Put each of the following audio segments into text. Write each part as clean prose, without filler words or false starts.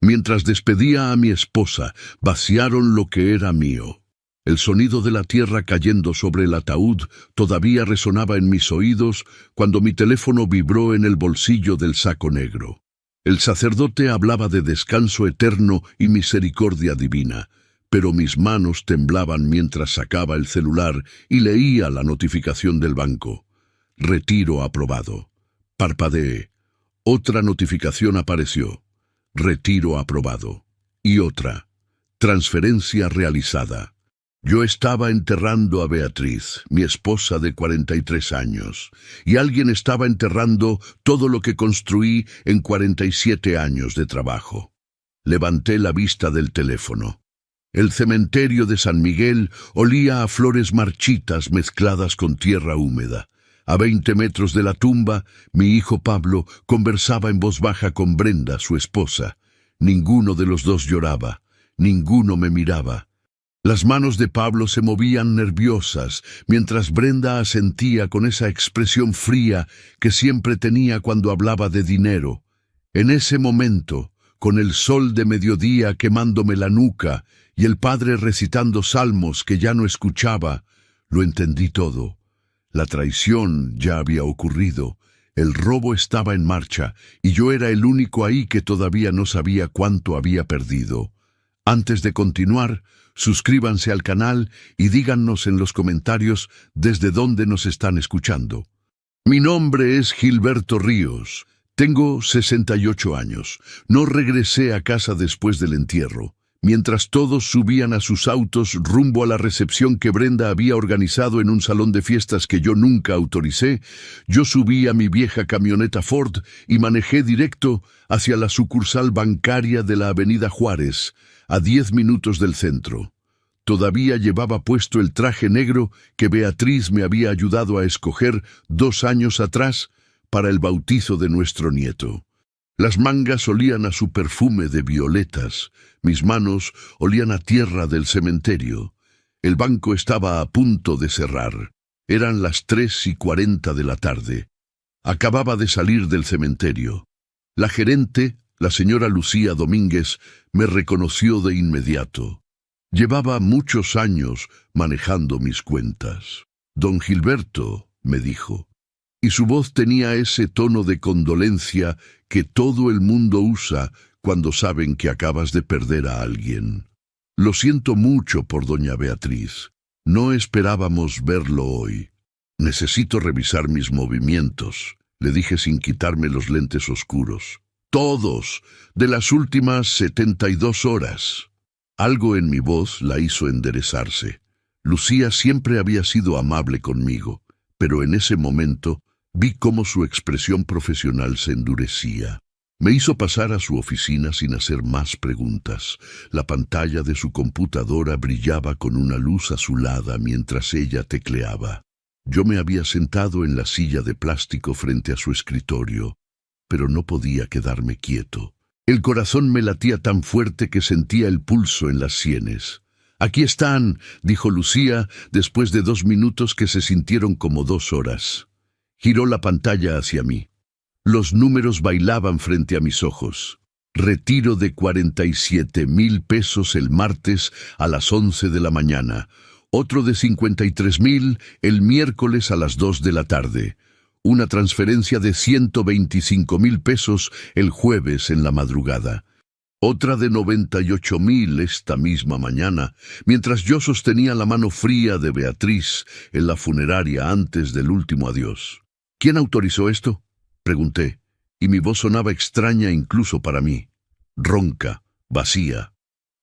Mientras despedía a mi esposa, vaciaron lo que era mío. El sonido de la tierra cayendo sobre el ataúd todavía resonaba en mis oídos cuando mi teléfono vibró en el bolsillo del saco negro. El sacerdote hablaba de descanso eterno y misericordia divina, pero mis manos temblaban mientras sacaba el celular y leía la notificación del banco. Retiro aprobado. Parpadeé. Otra notificación apareció. Retiro aprobado. Y otra. Transferencia realizada. Yo estaba enterrando a Beatriz, mi esposa de 43 años, y alguien estaba enterrando todo lo que construí en 47 años de trabajo. Levanté la vista del teléfono. El cementerio de San Miguel olía a flores marchitas mezcladas con tierra húmeda. A 20 metros de la tumba, mi hijo Pablo conversaba en voz baja con Brenda, su esposa. Ninguno de los dos lloraba, ninguno me miraba. Las manos de Pablo se movían nerviosas, mientras Brenda asentía con esa expresión fría que siempre tenía cuando hablaba de dinero. En ese momento, con el sol de mediodía quemándome la nuca y el padre recitando salmos que ya no escuchaba, lo entendí todo. La traición ya había ocurrido, el robo estaba en marcha y yo era el único ahí que todavía no sabía cuánto había perdido. Antes de continuar, suscríbanse al canal y díganos en los comentarios desde dónde nos están escuchando. Mi nombre es Gilberto Ríos. Tengo 68 años. No regresé a casa después del entierro. Mientras todos subían a sus autos rumbo a la recepción que Brenda había organizado en un salón de fiestas que yo nunca autoricé, yo subí a mi vieja camioneta Ford y manejé directo hacia la sucursal bancaria de la Avenida Juárez, a 10 minutos del centro. Todavía llevaba puesto el traje negro que Beatriz me había ayudado a escoger 2 años atrás para el bautizo de nuestro nieto. Las mangas olían a su perfume de violetas, mis manos olían a tierra del cementerio. El banco estaba a punto de cerrar. Eran las 3:40 de la tarde. Acababa de salir del cementerio. La gerente, la señora Lucía Domínguez, me reconoció de inmediato. Llevaba muchos años manejando mis cuentas. Don Gilberto, me dijo, y su voz tenía ese tono de condolencia que todo el mundo usa cuando saben que acabas de perder a alguien. Lo siento mucho por doña Beatriz. No esperábamos verlo hoy. Necesito revisar mis movimientos, le dije sin quitarme los lentes oscuros. Todos, de las últimas 72 horas. Algo en mi voz la hizo enderezarse. Lucía siempre había sido amable conmigo, pero en ese momento vi cómo su expresión profesional se endurecía. Me hizo pasar a su oficina sin hacer más preguntas. La pantalla de su computadora brillaba con una luz azulada mientras ella tecleaba. Yo me había sentado en la silla de plástico frente a su escritorio, pero no podía quedarme quieto. El corazón me latía tan fuerte que sentía el pulso en las sienes. «Aquí están», dijo Lucía, después de 2 minutos que se sintieron como 2 horas. Giró la pantalla hacia mí. Los números bailaban frente a mis ojos. Retiro de 47,000 pesos el martes a las 11 de la mañana. Otro de 53,000 el miércoles a las 2 de la tarde. Una transferencia de 125,000 pesos el jueves en la madrugada. Otra de 98,000 esta misma mañana, mientras yo sostenía la mano fría de Beatriz en la funeraria antes del último adiós. ¿Quién autorizó esto?, pregunté, y mi voz sonaba extraña incluso para mí. Ronca, vacía.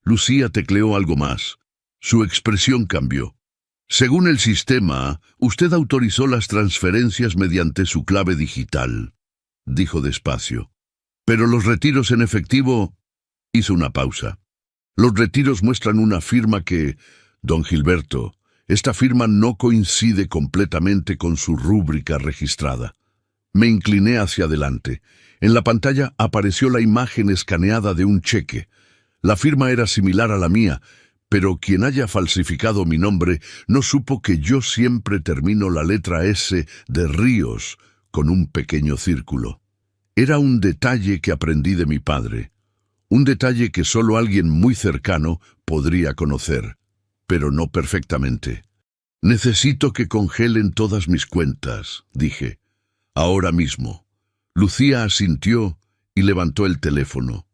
Lucía tecleó algo más. Su expresión cambió. Según el sistema, usted autorizó las transferencias mediante su clave digital, dijo despacio. Pero los retiros en efectivo... Hizo una pausa. Los retiros muestran una firma que... Don Gilberto, esta firma no coincide completamente con su rúbrica registrada. Me incliné hacia adelante. En la pantalla apareció la imagen escaneada de un cheque. La firma era similar a la mía, pero quien haya falsificado mi nombre no supo que yo siempre termino la letra S de Ríos con un pequeño círculo. Era un detalle que aprendí de mi padre. Un detalle que solo alguien muy cercano podría conocer, pero no perfectamente. Necesito que congelen todas mis cuentas, dije. Ahora mismo. Lucía asintió y levantó el teléfono.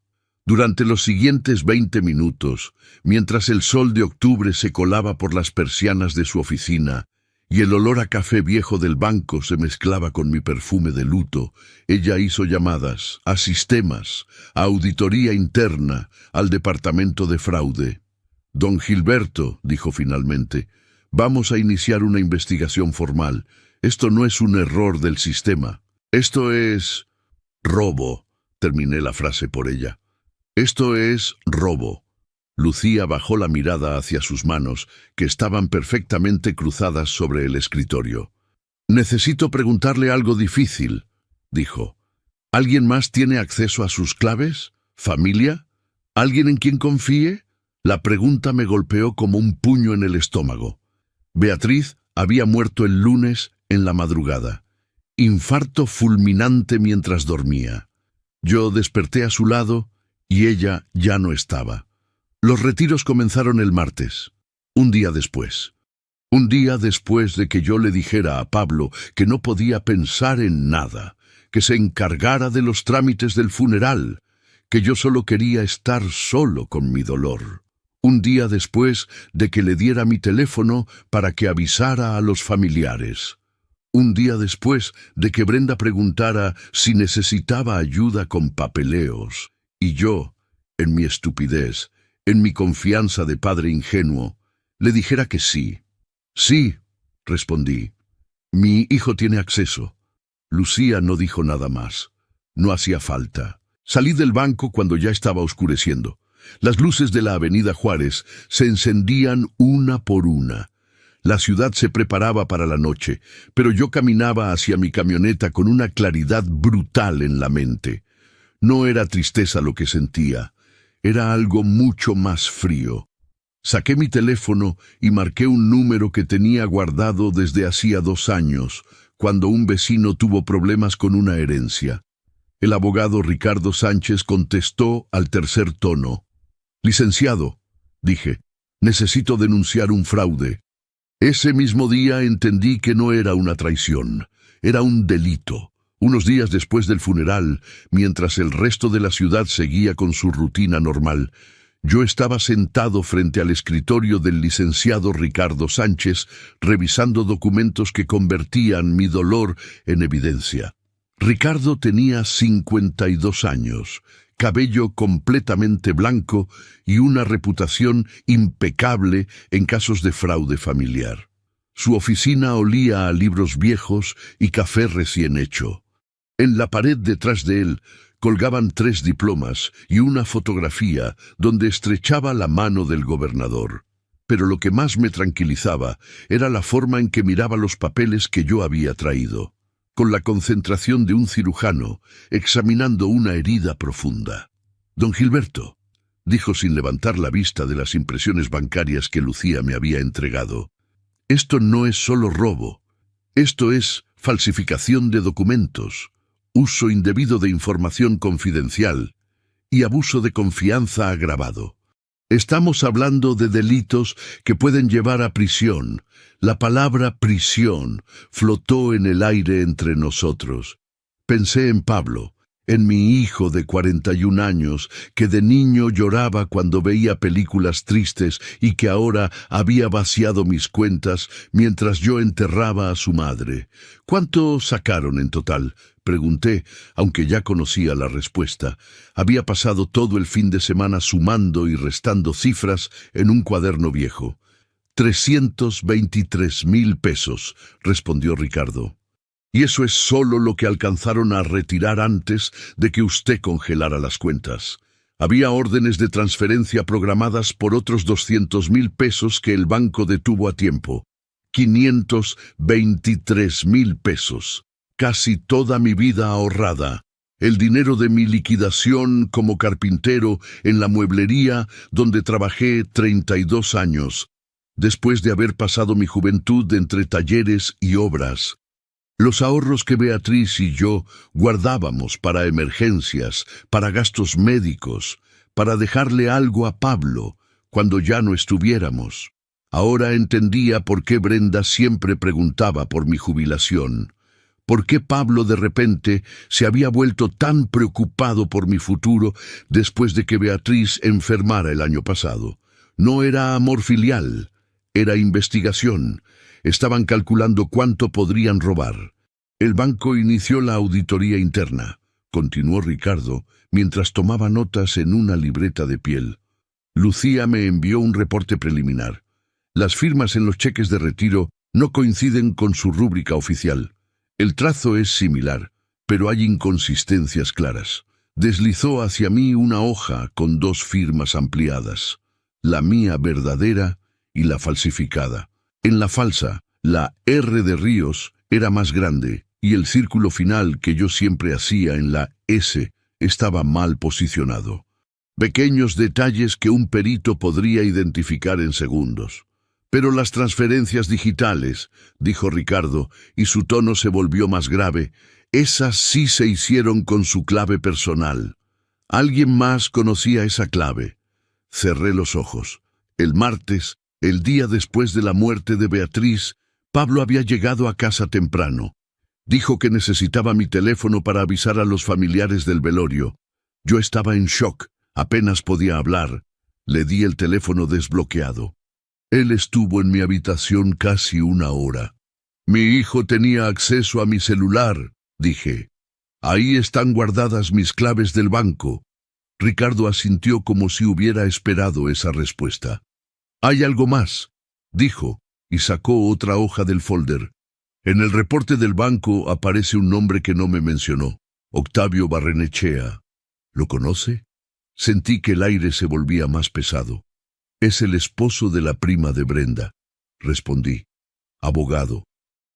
Durante los siguientes 20 minutos, mientras el sol de octubre se colaba por las persianas de su oficina y el olor a café viejo del banco se mezclaba con mi perfume de luto, ella hizo llamadas a sistemas, a auditoría interna, al departamento de fraude. Don Gilberto, dijo finalmente, vamos a iniciar una investigación formal. Esto no es un error del sistema. Esto es robo. Terminé la frase por ella. Esto es robo. Lucía bajó la mirada hacia sus manos, que estaban perfectamente cruzadas sobre el escritorio. Necesito preguntarle algo difícil, dijo. ¿Alguien más tiene acceso a sus claves? ¿Familia? ¿Alguien en quien confíe? La pregunta me golpeó como un puño en el estómago. Beatriz había muerto el lunes en la madrugada. Infarto fulminante mientras dormía. Yo desperté a su lado y ella ya no estaba. Los retiros comenzaron el martes, un día después. Un día después de que yo le dijera a Pablo que no podía pensar en nada, que se encargara de los trámites del funeral, que yo solo quería estar solo con mi dolor. Un día después de que le diera mi teléfono para que avisara a los familiares. Un día después de que Brenda preguntara si necesitaba ayuda con papeleos, y yo, en mi estupidez, en mi confianza de padre ingenuo, le dijera que sí. Sí, respondí. Mi hijo tiene acceso. Lucía no dijo nada más. No hacía falta. Salí del banco cuando ya estaba oscureciendo. Las luces de la avenida Juárez se encendían una por una. La ciudad se preparaba para la noche, pero yo caminaba hacia mi camioneta con una claridad brutal en la mente. No era tristeza lo que sentía, era algo mucho más frío. Saqué mi teléfono y marqué un número que tenía guardado desde hacía 2 años, cuando un vecino tuvo problemas con una herencia. El abogado Ricardo Sánchez contestó al tercer tono. «Licenciado», dije, «necesito denunciar un fraude». Ese mismo día entendí que no era una traición, era un delito. Unos días después del funeral, mientras el resto de la ciudad seguía con su rutina normal, yo estaba sentado frente al escritorio del licenciado Ricardo Sánchez, revisando documentos que convertían mi dolor en evidencia. Ricardo tenía 52 años, cabello completamente blanco y una reputación impecable en casos de fraude familiar. Su oficina olía a libros viejos y café recién hecho. En la pared detrás de él colgaban 3 diplomas y una fotografía donde estrechaba la mano del gobernador. Pero lo que más me tranquilizaba era la forma en que miraba los papeles que yo había traído, con la concentración de un cirujano examinando una herida profunda. «Don Gilberto», dijo sin levantar la vista de las impresiones bancarias que Lucía me había entregado, «esto no es solo robo, esto es falsificación de documentos, uso indebido de información confidencial y abuso de confianza agravado. Estamos hablando de delitos que pueden llevar a prisión». La palabra prisión flotó en el aire entre nosotros. Pensé en Pablo, en mi hijo de 41 años, que de niño lloraba cuando veía películas tristes y que ahora había vaciado mis cuentas mientras yo enterraba a su madre. «¿Cuánto sacaron en total?», pregunté, aunque ya conocía la respuesta. Había pasado todo el fin de semana sumando y restando cifras en un cuaderno viejo. 323,000 pesos, respondió Ricardo. Y eso es solo lo que alcanzaron a retirar antes de que usted congelara las cuentas. Había órdenes de transferencia programadas por otros 200,000 pesos que el banco detuvo a tiempo. 523,000 pesos. Casi toda mi vida ahorrada. El dinero de mi liquidación como carpintero en la mueblería donde trabajé 32 años. Después de haber pasado mi juventud entre talleres y obras. Los ahorros que Beatriz y yo guardábamos para emergencias, para gastos médicos, para dejarle algo a Pablo cuando ya no estuviéramos. Ahora entendía por qué Brenda siempre preguntaba por mi jubilación. ¿Por qué Pablo de repente se había vuelto tan preocupado por mi futuro después de que Beatriz enfermara el año pasado? No era amor filial, era investigación. Estaban calculando cuánto podrían robar. El banco inició la auditoría interna, continuó Ricardo, mientras tomaba notas en una libreta de piel. Lucía me envió un reporte preliminar. Las firmas en los cheques de retiro no coinciden con su rúbrica oficial. El trazo es similar, pero hay inconsistencias claras. Deslizó hacia mí una hoja con 2 firmas ampliadas, la mía verdadera y la falsificada. En la falsa, la R de Ríos era más grande y el círculo final que yo siempre hacía en la S estaba mal posicionado. Pequeños detalles que un perito podría identificar en segundos. Pero las transferencias digitales, dijo Ricardo, y su tono se volvió más grave, esas sí se hicieron con su clave personal. Alguien más conocía esa clave. Cerré los ojos. El martes, el día después de la muerte de Beatriz, Pablo había llegado a casa temprano. Dijo que necesitaba mi teléfono para avisar a los familiares del velorio. Yo estaba en shock, apenas podía hablar. Le di el teléfono desbloqueado. Él estuvo en mi habitación casi 1 hora. Mi hijo tenía acceso a mi celular, dije. Ahí están guardadas mis claves del banco. Ricardo asintió como si hubiera esperado esa respuesta. Hay algo más, dijo, y sacó otra hoja del folder. En el reporte del banco aparece un nombre que no me mencionó, Octavio Barrenechea. ¿Lo conoce? Sentí que el aire se volvía más pesado. Es el esposo de la prima de Brenda, respondí. Abogado.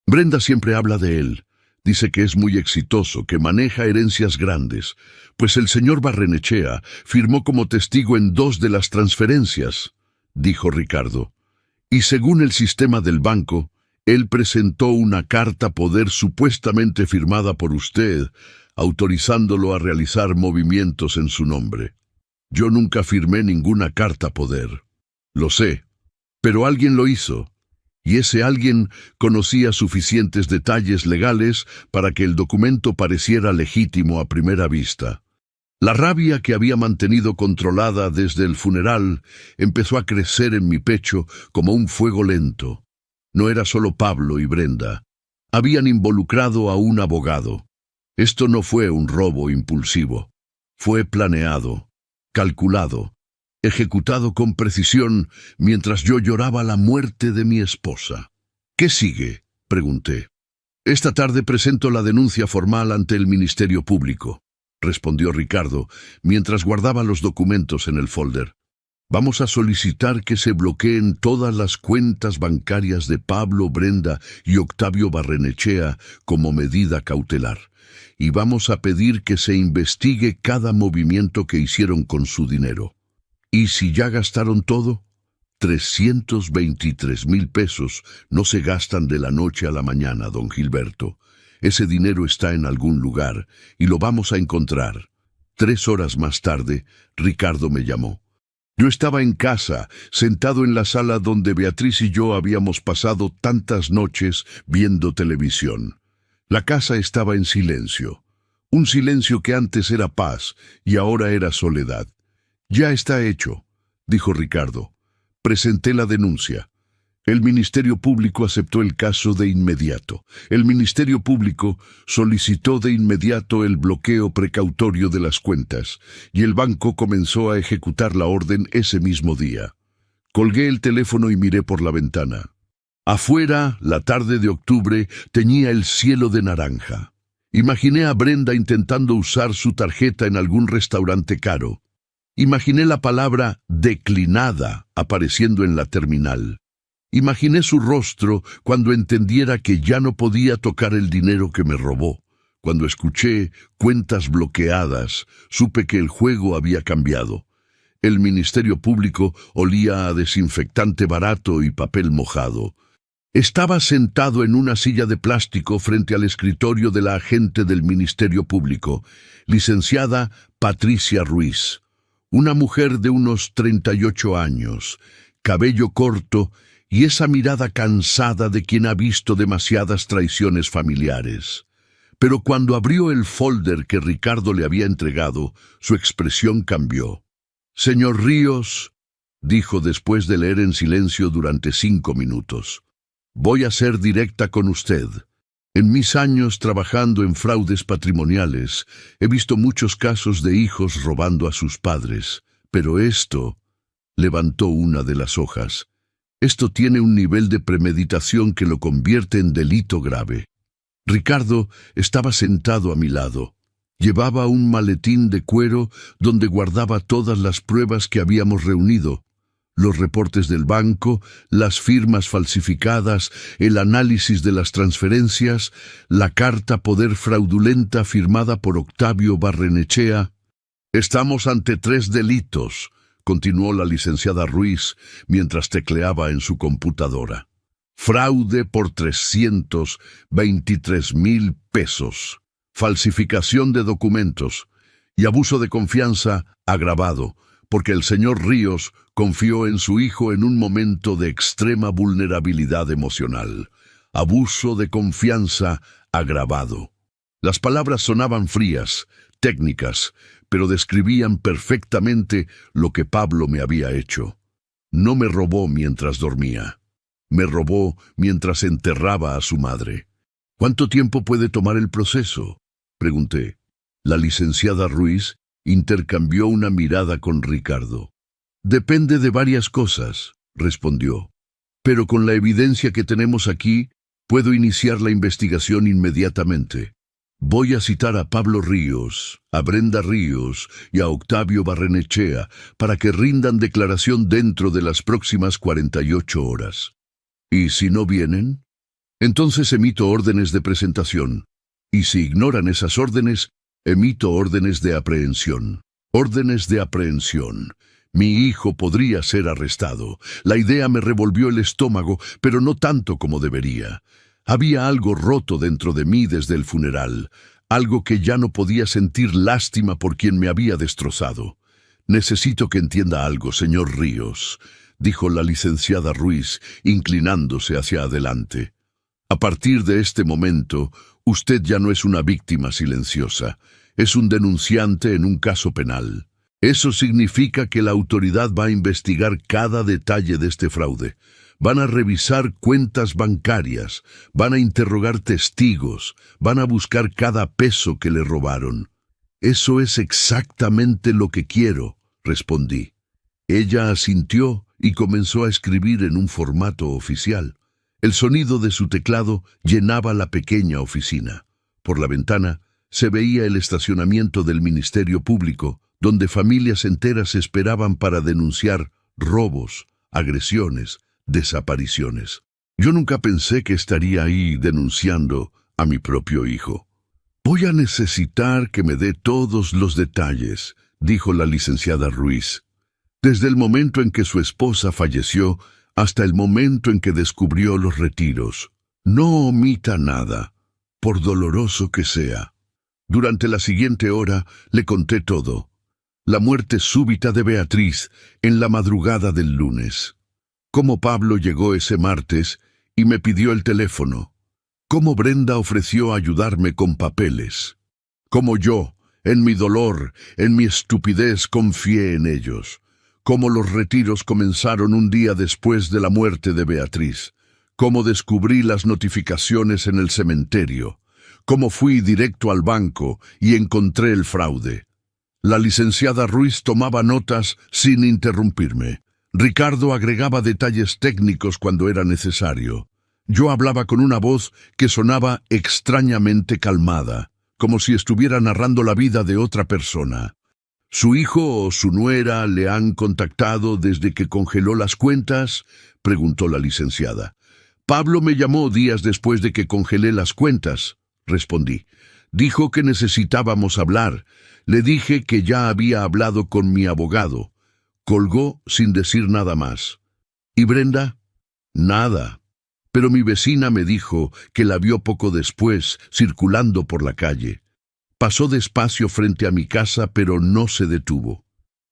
Brenda siempre habla de él. Dice que es muy exitoso, que maneja herencias grandes, pues el señor Barrenechea firmó como testigo en 2 de las transferencias, dijo Ricardo. Y según el sistema del banco, él presentó una carta poder supuestamente firmada por usted, autorizándolo a realizar movimientos en su nombre. Yo nunca firmé ninguna carta poder. Lo sé, pero alguien lo hizo, y ese alguien conocía suficientes detalles legales para que el documento pareciera legítimo a primera vista. La rabia que había mantenido controlada desde el funeral empezó a crecer en mi pecho como un fuego lento. No era solo Pablo y Brenda. Habían involucrado a un abogado. Esto no fue un robo impulsivo. Fue planeado, calculado, ejecutado con precisión mientras yo lloraba la muerte de mi esposa. ¿Qué sigue?, pregunté. Esta tarde presento la denuncia formal ante el Ministerio Público, respondió Ricardo, mientras guardaba los documentos en el folder. Vamos a solicitar que se bloqueen todas las cuentas bancarias de Pablo, Brenda y Octavio Barrenechea como medida cautelar. Y vamos a pedir que se investigue cada movimiento que hicieron con su dinero. ¿Y si ya gastaron todo? 323,000 pesos no se gastan de la noche a la mañana, don Gilberto. Ese dinero está en algún lugar y lo vamos a encontrar. 3 horas más tarde, Ricardo me llamó. Yo estaba en casa, sentado en la sala donde Beatriz y yo habíamos pasado tantas noches viendo televisión. La casa estaba en silencio. Un silencio que antes era paz y ahora era soledad. Ya está hecho, dijo Ricardo. Presenté la denuncia. El Ministerio Público aceptó el caso de inmediato. El Ministerio Público solicitó de inmediato el bloqueo precautorio de las cuentas, y el banco comenzó a ejecutar la orden ese mismo día. Colgué el teléfono y miré por la ventana. Afuera, la tarde de octubre teñía el cielo de naranja. Imaginé a Brenda intentando usar su tarjeta en algún restaurante caro. Imaginé la palabra declinada apareciendo en la terminal. Imaginé su rostro cuando entendiera que ya no podía tocar el dinero que me robó. Cuando escuché cuentas bloqueadas, supe que el juego había cambiado. El Ministerio Público olía a desinfectante barato y papel mojado. Estaba sentado en una silla de plástico frente al escritorio de la agente del Ministerio Público, licenciada Patricia Ruiz. Una mujer de unos 38 años, cabello corto y esa mirada cansada de quien ha visto demasiadas traiciones familiares. Pero cuando abrió el folder que Ricardo le había entregado, su expresión cambió. «Señor Ríos», dijo después de leer en silencio durante 5 minutos, «voy a ser directa con usted. En mis años trabajando en fraudes patrimoniales, he visto muchos casos de hijos robando a sus padres, pero esto», levantó una de las hojas, «esto tiene un nivel de premeditación que lo convierte en delito grave». Ricardo estaba sentado a mi lado. Llevaba un maletín de cuero donde guardaba todas las pruebas que habíamos reunido, los reportes del banco, las firmas falsificadas, el análisis de las transferencias, la carta poder fraudulenta firmada por Octavio Barrenechea. «Estamos ante 3 delitos», continuó la licenciada Ruiz mientras tecleaba en su computadora. «Fraude por 323,000 pesos, falsificación de documentos y abuso de confianza agravado, porque el señor Ríos confió en su hijo en un momento de extrema vulnerabilidad emocional. Abuso de confianza agravado». Las palabras sonaban frías, técnicas, pero describían perfectamente lo que Pablo me había hecho. No me robó mientras dormía. Me robó mientras enterraba a su madre. «¿Cuánto tiempo puede tomar el proceso?», pregunté. La licenciada Ruiz intercambió una mirada con Ricardo. «Depende de varias cosas», respondió. «Pero con la evidencia que tenemos aquí, puedo iniciar la investigación inmediatamente. Voy a citar a Pablo Ríos, a Brenda Ríos y a Octavio Barrenechea para que rindan declaración dentro de las próximas 48 horas. ¿Y si no vienen? Entonces emito órdenes de presentación. Y si ignoran esas órdenes, emito órdenes de aprehensión. Órdenes de aprehensión. Mi hijo podría ser arrestado. La idea me revolvió el estómago, pero no tanto como debería. Había algo roto dentro de mí desde el funeral, algo que ya no podía sentir lástima por quien me había destrozado. «Necesito que entienda algo, señor Ríos», dijo la licenciada Ruiz, inclinándose hacia adelante. «A partir de este momento, usted ya no es una víctima silenciosa, es un denunciante en un caso penal. Eso significa que la autoridad va a investigar cada detalle de este fraude. Van a revisar cuentas bancarias, van a interrogar testigos, van a buscar cada peso que le robaron». «Eso es exactamente lo que quiero», respondí. Ella asintió y comenzó a escribir en un formato oficial. El sonido de su teclado llenaba la pequeña oficina. Por la ventana se veía el estacionamiento del Ministerio Público, donde familias enteras esperaban para denunciar robos, agresiones, desapariciones. Yo nunca pensé que estaría ahí denunciando a mi propio hijo. «Voy a necesitar que me dé todos los detalles», dijo la licenciada Ruiz. «Desde el momento en que su esposa falleció hasta el momento en que descubrió los retiros. No omita nada, por doloroso que sea». Durante la siguiente hora le conté todo. La muerte súbita de Beatriz en la madrugada del lunes. Cómo Pablo llegó ese martes y me pidió el teléfono. Cómo Brenda ofreció ayudarme con papeles. Cómo yo, en mi dolor, en mi estupidez, confié en ellos. Cómo los retiros comenzaron un día después de la muerte de Beatriz. Cómo descubrí las notificaciones en el cementerio. Cómo fui directo al banco y encontré el fraude. La licenciada Ruiz tomaba notas sin interrumpirme. Ricardo agregaba detalles técnicos cuando era necesario. Yo hablaba con una voz que sonaba extrañamente calmada, como si estuviera narrando la vida de otra persona. «¿Su hijo o su nuera le han contactado desde que congeló las cuentas?», preguntó la licenciada. «Pablo me llamó días después de que congelé las cuentas», respondí. «Dijo que necesitábamos hablar. Le dije que ya había hablado con mi abogado». Colgó sin decir nada más. «¿Y Brenda?». «Nada. Pero mi vecina me dijo que la vio poco después, circulando por la calle. Pasó despacio frente a mi casa, pero no se detuvo.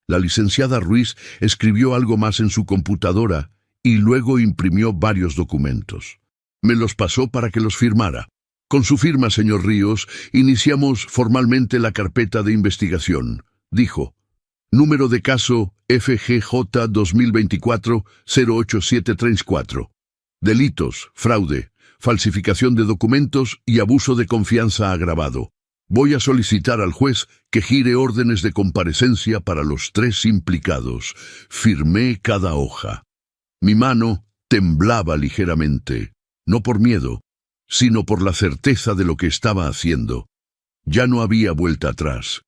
La licenciada Ruiz escribió algo más en su computadora y luego imprimió varios documentos. Me los pasó para que los firmara. Con su firma, señor Ríos, iniciamos formalmente la carpeta de investigación, dijo. Número de caso FGJ 2024-08734. Delitos, fraude, falsificación de documentos y abuso de confianza agravado. Voy a solicitar al juez que gire órdenes de comparecencia para los 3 implicados. Firmé cada hoja. Mi mano temblaba ligeramente, no por miedo, sino por la certeza de lo que estaba haciendo. Ya no había vuelta atrás.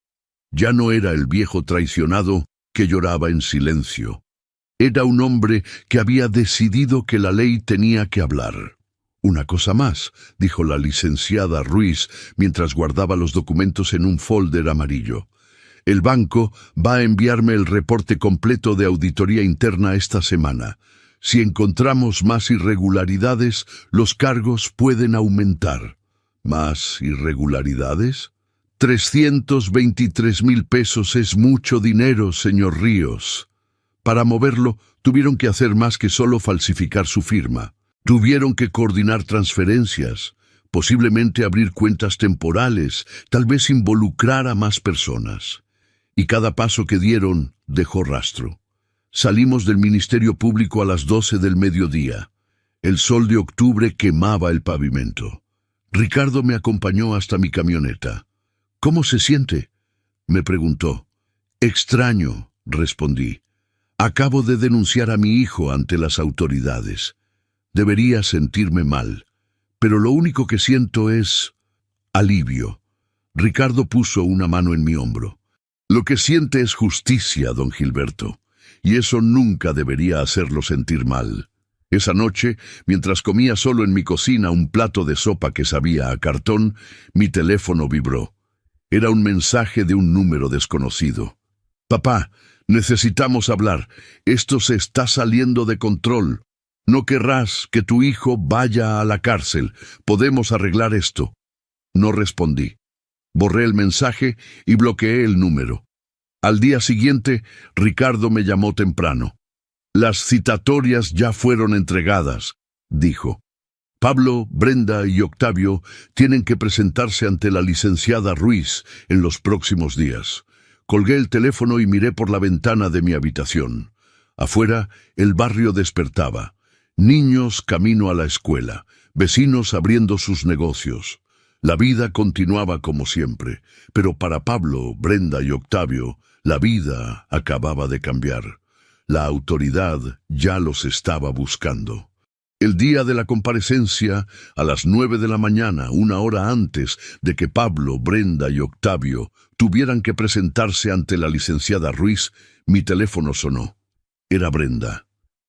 Ya no era el viejo traicionado que lloraba en silencio. Era un hombre que había decidido que la ley tenía que hablar. Una cosa más, dijo la licenciada Ruiz mientras guardaba los documentos en un folder amarillo. El banco va a enviarme el reporte completo de auditoría interna esta semana. Si encontramos más irregularidades, los cargos pueden aumentar. ¿Más irregularidades? 323,000 pesos es mucho dinero, señor Ríos. Para moverlo, tuvieron que hacer más que solo falsificar su firma. Tuvieron que coordinar transferencias, posiblemente abrir cuentas temporales, tal vez involucrar a más personas. Y cada paso que dieron dejó rastro. Salimos del Ministerio Público a las 12 del mediodía. El sol de octubre quemaba el pavimento. Ricardo me acompañó hasta mi camioneta. «¿Cómo se siente?», me preguntó. «Extraño», respondí. «Acabo de denunciar a mi hijo ante las autoridades. Debería sentirme mal, pero lo único que siento es alivio». Ricardo puso una mano en mi hombro. «Lo que siente es justicia, don Gilberto, y eso nunca debería hacerlo sentir mal». Esa noche, mientras comía solo en mi cocina un plato de sopa que sabía a cartón, mi teléfono vibró. Era un mensaje de un número desconocido. «Papá, necesitamos hablar. Esto se está saliendo de control. No querrás que tu hijo vaya a la cárcel. Podemos arreglar esto». No respondí. Borré el mensaje y bloqueé el número. Al día siguiente, Ricardo me llamó temprano. «Las citatorias ya fueron entregadas», dijo. «Pablo, Brenda y Octavio tienen que presentarse ante la licenciada Ruiz en los próximos días». Colgué el teléfono y miré por la ventana de mi habitación. Afuera, el barrio despertaba. Niños camino a la escuela, vecinos abriendo sus negocios. La vida continuaba como siempre, pero para Pablo, Brenda y Octavio, la vida acababa de cambiar. La autoridad ya los estaba buscando. El día de la comparecencia, a las 9 de la mañana, una hora antes de que Pablo, Brenda y Octavio tuvieran que presentarse ante la licenciada Ruiz, mi teléfono sonó. Era Brenda.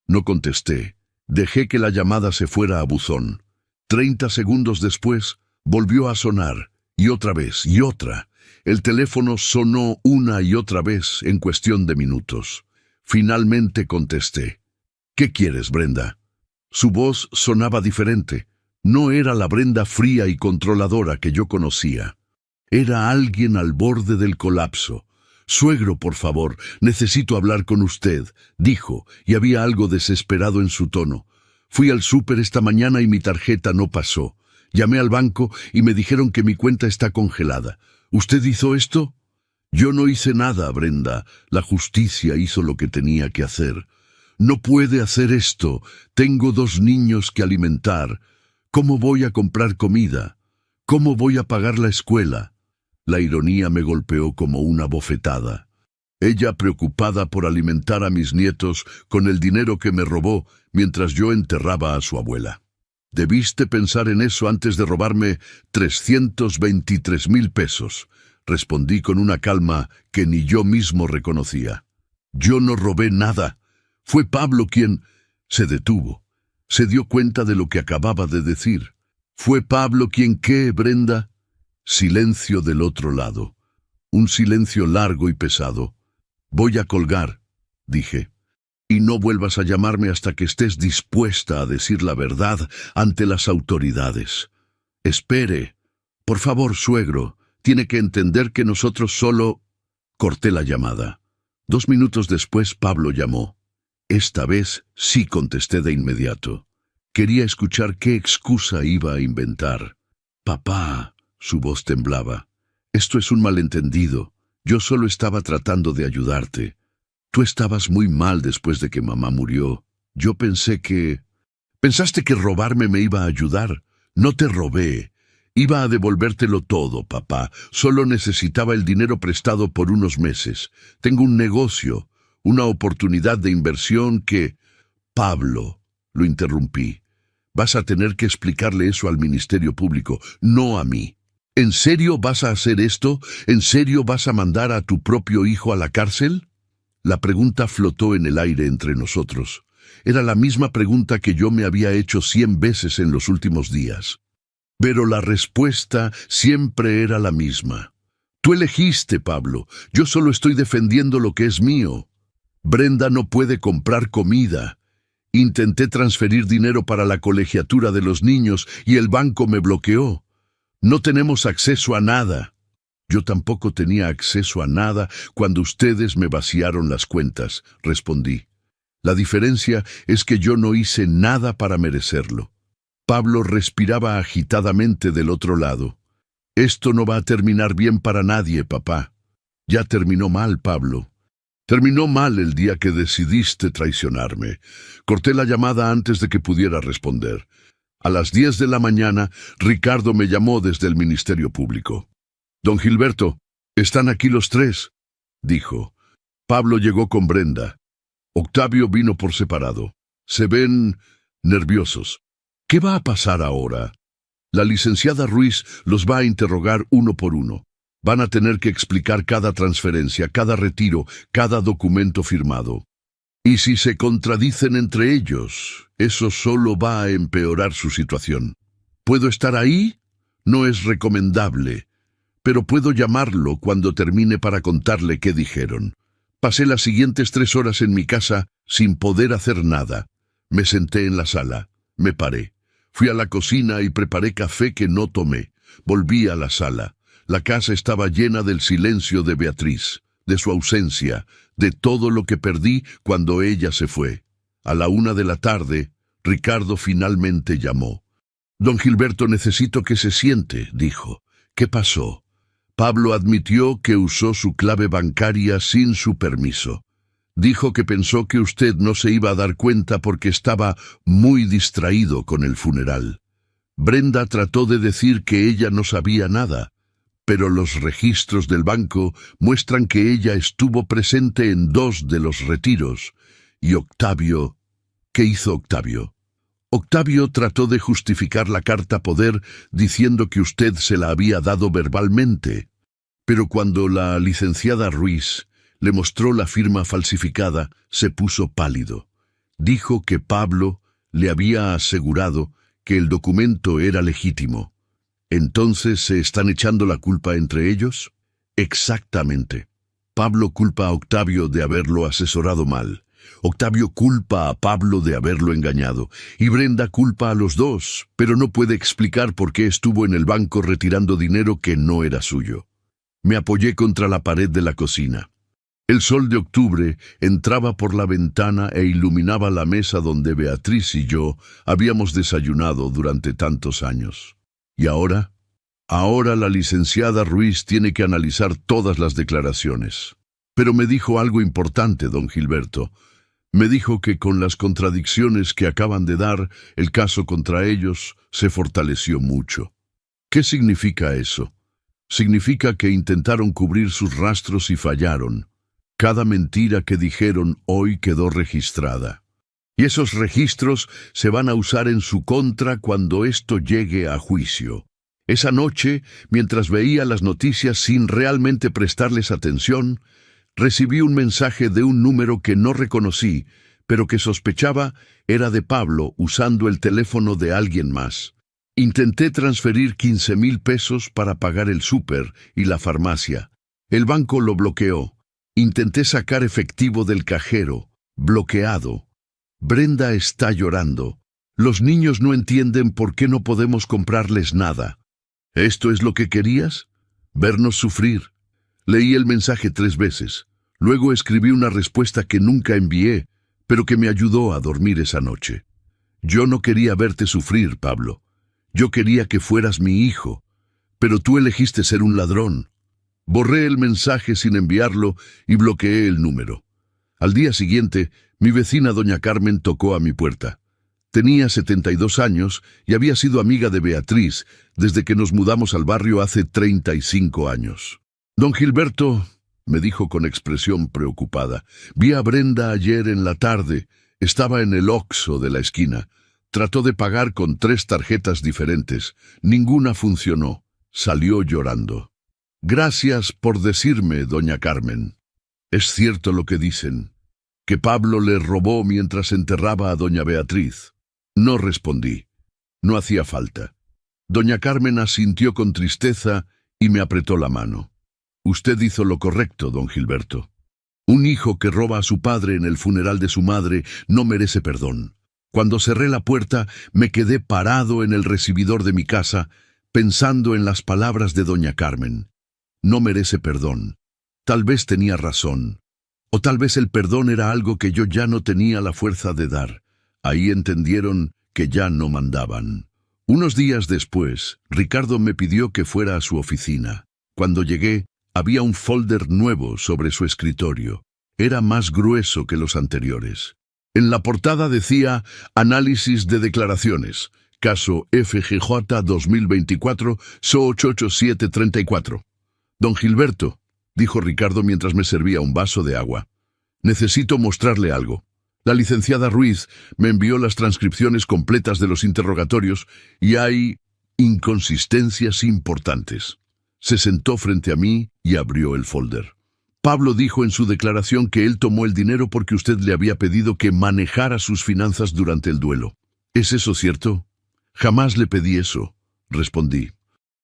No contesté. Dejé que la llamada se fuera a buzón. 30 segundos después, volvió a sonar, y otra vez, y otra. El teléfono sonó una y otra vez en cuestión de minutos. Finalmente contesté. «¿Qué quieres, Brenda?». Su voz sonaba diferente. No era la Brenda fría y controladora que yo conocía. Era alguien al borde del colapso. «Suegro, por favor, necesito hablar con usted», dijo, y había algo desesperado en su tono. «Fui al súper esta mañana y mi tarjeta no pasó. Llamé al banco y me dijeron que mi cuenta está congelada. ¿Usted hizo esto?». «Yo no hice nada, Brenda. La justicia hizo lo que tenía que hacer». «No puede hacer esto. Tengo 2 niños que alimentar. ¿Cómo voy a comprar comida? ¿Cómo voy a pagar la escuela?». La ironía me golpeó como una bofetada. Ella preocupada por alimentar a mis nietos con el dinero que me robó mientras yo enterraba a su abuela. «Debiste pensar en eso antes de robarme 323,000 pesos», respondí con una calma que ni yo mismo reconocía. «Yo no robé nada. Fue Pablo quien…». Se detuvo. Se dio cuenta de lo que acababa de decir. «¿Fue Pablo quien qué, Brenda?». Silencio del otro lado. Un silencio largo y pesado. «Voy a colgar», dije. «Y no vuelvas a llamarme hasta que estés dispuesta a decir la verdad ante las autoridades». «Espere. Por favor, suegro. Tiene que entender que nosotros solo…». Corté la llamada. 2 minutos después Pablo llamó. Esta vez sí contesté de inmediato. Quería escuchar qué excusa iba a inventar. Papá, su voz temblaba. Esto es un malentendido. Yo solo estaba tratando de ayudarte. Tú estabas muy mal después de que mamá murió. Yo pensé que... ¿Pensaste que robarme me iba a ayudar? No te robé. Iba a devolvértelo todo, papá. Solo necesitaba el dinero prestado por unos meses. Tengo un negocio, una oportunidad de inversión que... Pablo, lo interrumpí. Vas a tener que explicarle eso al Ministerio Público, no a mí. ¿En serio vas a hacer esto? ¿En serio vas a mandar a tu propio hijo a la cárcel? La pregunta flotó en el aire entre nosotros. Era la misma pregunta que yo me había hecho 100 veces en los últimos días. Pero la respuesta siempre era la misma. Tú elegiste, Pablo. Yo solo estoy defendiendo lo que es mío. Brenda no puede comprar comida. Intenté transferir dinero para la colegiatura de los niños y el banco me bloqueó. No tenemos acceso a nada. Yo tampoco tenía acceso a nada cuando ustedes me vaciaron las cuentas, respondí. La diferencia es que yo no hice nada para merecerlo. Pablo respiraba agitadamente del otro lado. Esto no va a terminar bien para nadie, papá. Ya terminó mal, Pablo. Terminó mal el día que decidiste traicionarme. Corté la llamada antes de que pudiera responder. A las 10 de la mañana, Ricardo me llamó desde el Ministerio Público. Don Gilberto, están aquí los tres, dijo. Pablo llegó con Brenda. Octavio vino por separado. Se ven nerviosos. ¿Qué va a pasar ahora? La licenciada Ruiz los va a interrogar uno por uno. Van a tener que explicar cada transferencia, cada retiro, cada documento firmado. Y si se contradicen entre ellos, eso solo va a empeorar su situación. ¿Puedo estar ahí? No es recomendable, pero puedo llamarlo cuando termine para contarle qué dijeron. Pasé las siguientes 3 horas en mi casa sin poder hacer nada. Me senté en la sala, me paré. Fui a la cocina y preparé café que no tomé. Volví a la sala. La casa estaba llena del silencio de Beatriz, de su ausencia, de todo lo que perdí cuando ella se fue. A la 1 de la tarde, Ricardo finalmente llamó. Don Gilberto, necesito que se siente, dijo. ¿Qué pasó? Pablo admitió que usó su clave bancaria sin su permiso. Dijo que pensó que usted no se iba a dar cuenta porque estaba muy distraído con el funeral. Brenda trató de decir que ella no sabía nada, pero los registros del banco muestran que ella estuvo presente en 2 de los retiros. Y Octavio... ¿Qué hizo Octavio? Octavio trató de justificar la carta poder diciendo que usted se la había dado verbalmente. Pero cuando la licenciada Ruiz le mostró la firma falsificada, se puso pálido. Dijo que Pablo le había asegurado que el documento era legítimo. ¿Entonces se están echando la culpa entre ellos? Exactamente. Pablo culpa a Octavio de haberlo asesorado mal. Octavio culpa a Pablo de haberlo engañado. Y Brenda culpa a los dos, pero no puede explicar por qué estuvo en el banco retirando dinero que no era suyo. Me apoyé contra la pared de la cocina. El sol de octubre entraba por la ventana e iluminaba la mesa donde Beatriz y yo habíamos desayunado durante tantos años. ¿Y ahora? Ahora la licenciada Ruiz tiene que analizar todas las declaraciones. Pero me dijo algo importante, don Gilberto. Me dijo que con las contradicciones que acaban de dar, el caso contra ellos se fortaleció mucho. ¿Qué significa eso? Significa que intentaron cubrir sus rastros y fallaron. Cada mentira que dijeron hoy quedó registrada. Y esos registros se van a usar en su contra cuando esto llegue a juicio. Esa noche, mientras veía las noticias sin realmente prestarles atención, recibí un mensaje de un número que no reconocí, pero que sospechaba era de Pablo usando el teléfono de alguien más. Intenté transferir 15,000 pesos para pagar el súper y la farmacia. El banco lo bloqueó. Intenté sacar efectivo del cajero. Bloqueado. Brenda está llorando. Los niños no entienden por qué no podemos comprarles nada. ¿Esto es lo que querías? Vernos sufrir. Leí el mensaje 3 veces. Luego escribí una respuesta que nunca envié, pero que me ayudó a dormir esa noche. Yo no quería verte sufrir, Pablo. Yo quería que fueras mi hijo, pero tú elegiste ser un ladrón. Borré el mensaje sin enviarlo y bloqueé el número. Al día siguiente, mi vecina doña Carmen tocó a mi puerta. Tenía 72 años y había sido amiga de Beatriz desde que nos mudamos al barrio hace 35 años. Don Gilberto, me dijo con expresión preocupada, vi a Brenda ayer en la tarde. Estaba en el Oxxo de la esquina. Trató de pagar con 3 tarjetas diferentes. Ninguna funcionó. Salió llorando. Gracias por decirme, doña Carmen. Es cierto lo que dicen, que Pablo le robó mientras enterraba a doña Beatriz. No respondí. No hacía falta. Doña Carmen asintió con tristeza y me apretó la mano. Usted hizo lo correcto, don Gilberto. Un hijo que roba a su padre en el funeral de su madre no merece perdón. Cuando cerré la puerta, me quedé parado en el recibidor de mi casa, pensando en las palabras de doña Carmen. No merece perdón. Tal vez tenía razón. O tal vez el perdón era algo que yo ya no tenía la fuerza de dar. Ahí entendieron que ya no mandaban. Unos días después, Ricardo me pidió que fuera a su oficina. Cuando llegué, había un folder nuevo sobre su escritorio. Era más grueso que los anteriores. En la portada decía Análisis de declaraciones. Caso FGJ 2024-So88734. Don Gilberto, dijo Ricardo mientras me servía un vaso de agua. Necesito mostrarle algo. La licenciada Ruiz me envió las transcripciones completas de los interrogatorios y hay inconsistencias importantes. Se sentó frente a mí y abrió el folder. Pablo dijo en su declaración que él tomó el dinero porque usted le había pedido que manejara sus finanzas durante el duelo. ¿Es eso cierto? Jamás le pedí eso, respondí.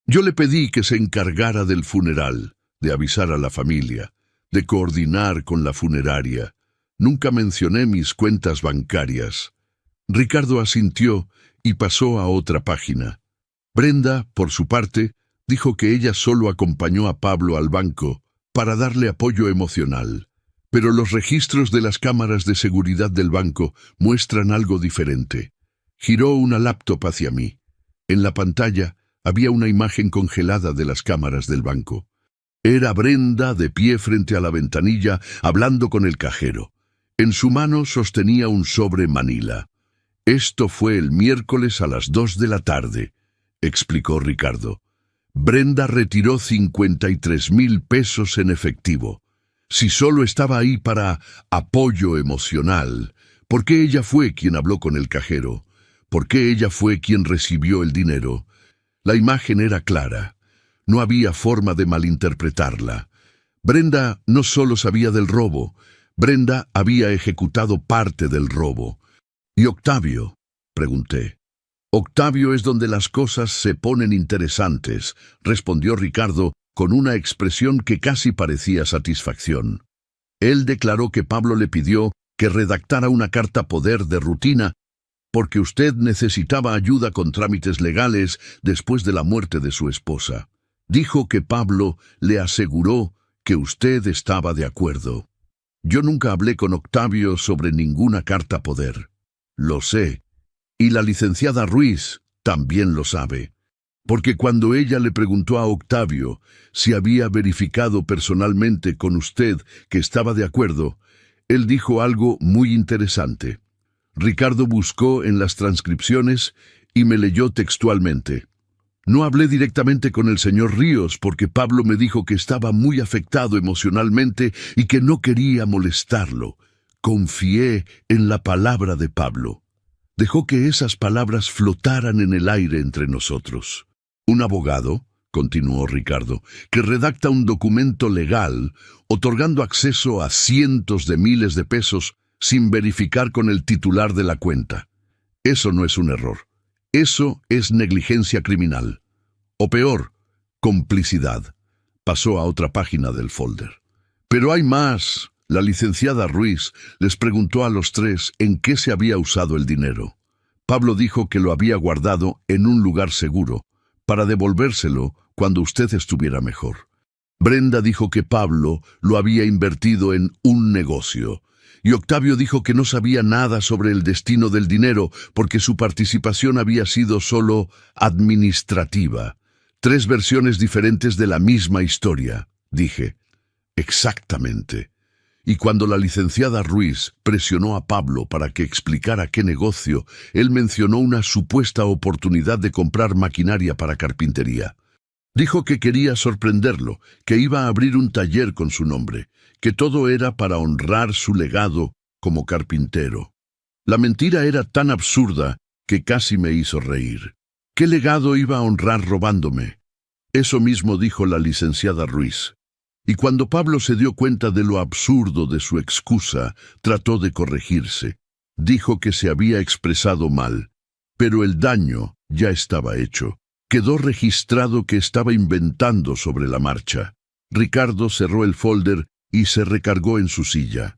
Yo le pedí que se encargara del funeral, de avisar a la familia, de coordinar con la funeraria. Nunca mencioné mis cuentas bancarias. Ricardo asintió y pasó a otra página. Brenda, por su parte, dijo que ella solo acompañó a Pablo al banco para darle apoyo emocional. Pero los registros de las cámaras de seguridad del banco muestran algo diferente. Giró una laptop hacia mí. En la pantalla había una imagen congelada de las cámaras del banco. Era Brenda de pie frente a la ventanilla, hablando con el cajero. En su mano sostenía un sobre Manila. Esto fue el miércoles a las 2 de la tarde, explicó Ricardo. Brenda retiró 53,000 pesos en efectivo. Si solo estaba ahí para apoyo emocional, ¿por qué ella fue quien habló con el cajero? ¿Por qué ella fue quien recibió el dinero? La imagen era clara. No había forma de malinterpretarla. Brenda no solo sabía del robo, Brenda había ejecutado parte del robo. ¿Y Octavio? Pregunté. Octavio es donde las cosas se ponen interesantes, respondió Ricardo con una expresión que casi parecía satisfacción. Él declaró que Pablo le pidió que redactara una carta poder de rutina porque usted necesitaba ayuda con trámites legales después de la muerte de su esposa. Dijo que Pablo le aseguró que usted estaba de acuerdo. Yo nunca hablé con Octavio sobre ninguna carta poder. Lo sé. Y la licenciada Ruiz también lo sabe. Porque cuando ella le preguntó a Octavio si había verificado personalmente con usted que estaba de acuerdo, él dijo algo muy interesante. Ricardo buscó en las transcripciones y me leyó textualmente. No hablé directamente con el señor Ríos porque Pablo me dijo que estaba muy afectado emocionalmente y que no quería molestarlo. Confié en la palabra de Pablo. Dejó que esas palabras flotaran en el aire entre nosotros. Un abogado, continuó Ricardo, que redacta un documento legal, otorgando acceso a cientos de miles de pesos sin verificar con el titular de la cuenta. Eso no es un error. Eso es negligencia criminal. O peor, complicidad. Pasó a otra página del folder. Pero hay más. La licenciada Ruiz les preguntó a los 3 en qué se había usado el dinero. Pablo dijo que lo había guardado en un lugar seguro, para devolvérselo cuando usted estuviera mejor. Brenda dijo que Pablo lo había invertido en un negocio, y Octavio dijo que no sabía nada sobre el destino del dinero porque su participación había sido solo administrativa. Tres versiones diferentes de la misma historia, dije. Exactamente. Y cuando la licenciada Ruiz presionó a Pablo para que explicara qué negocio, él mencionó una supuesta oportunidad de comprar maquinaria para carpintería. Dijo que quería sorprenderlo, que iba a abrir un taller con su nombre, que todo era para honrar su legado como carpintero. La mentira era tan absurda que casi me hizo reír. ¿Qué legado iba a honrar robándome? Eso mismo dijo la licenciada Ruiz. Y cuando Pablo se dio cuenta de lo absurdo de su excusa, trató de corregirse. Dijo que se había expresado mal, pero el daño ya estaba hecho. Quedó registrado que estaba inventando sobre la marcha. Ricardo cerró el folder y se recargó en su silla.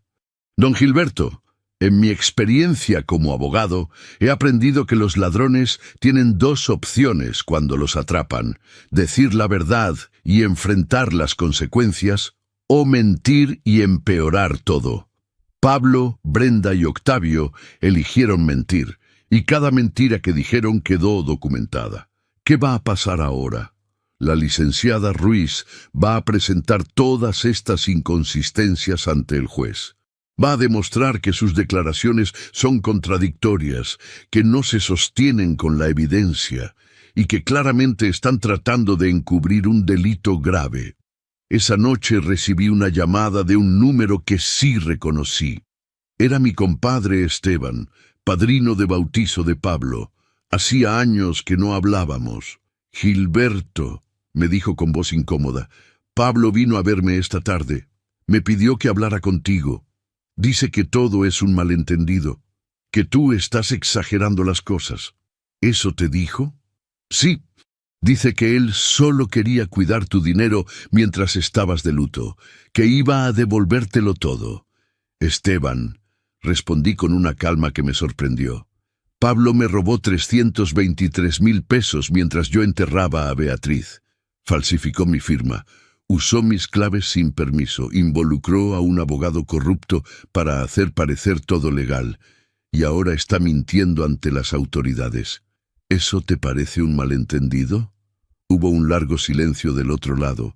Don Gilberto, en mi experiencia como abogado, he aprendido que los ladrones tienen dos opciones cuando los atrapan: decir la verdad y enfrentar las consecuencias, o mentir y empeorar todo. Pablo, Brenda y Octavio eligieron mentir, y cada mentira que dijeron quedó documentada. ¿Qué va a pasar ahora? La licenciada Ruiz va a presentar todas estas inconsistencias ante el juez. Va a demostrar que sus declaraciones son contradictorias, que no se sostienen con la evidencia y que claramente están tratando de encubrir un delito grave. Esa noche recibí una llamada de un número que sí reconocí. Era mi compadre Esteban, padrino de bautizo de Pablo. Hacía años que no hablábamos. Gilberto, me dijo con voz incómoda, Pablo vino a verme esta tarde. Me pidió que hablara contigo. Dice que todo es un malentendido, que tú estás exagerando las cosas. ¿Eso te dijo? Sí. Dice que él solo quería cuidar tu dinero mientras estabas de luto, que iba a devolvértelo todo. Esteban, respondí con una calma que me sorprendió. Pablo me robó 323,000 pesos mientras yo enterraba a Beatriz. Falsificó mi firma. Usó mis claves sin permiso, involucró a un abogado corrupto para hacer parecer todo legal, y ahora está mintiendo ante las autoridades. ¿Eso te parece un malentendido? Hubo un largo silencio del otro lado.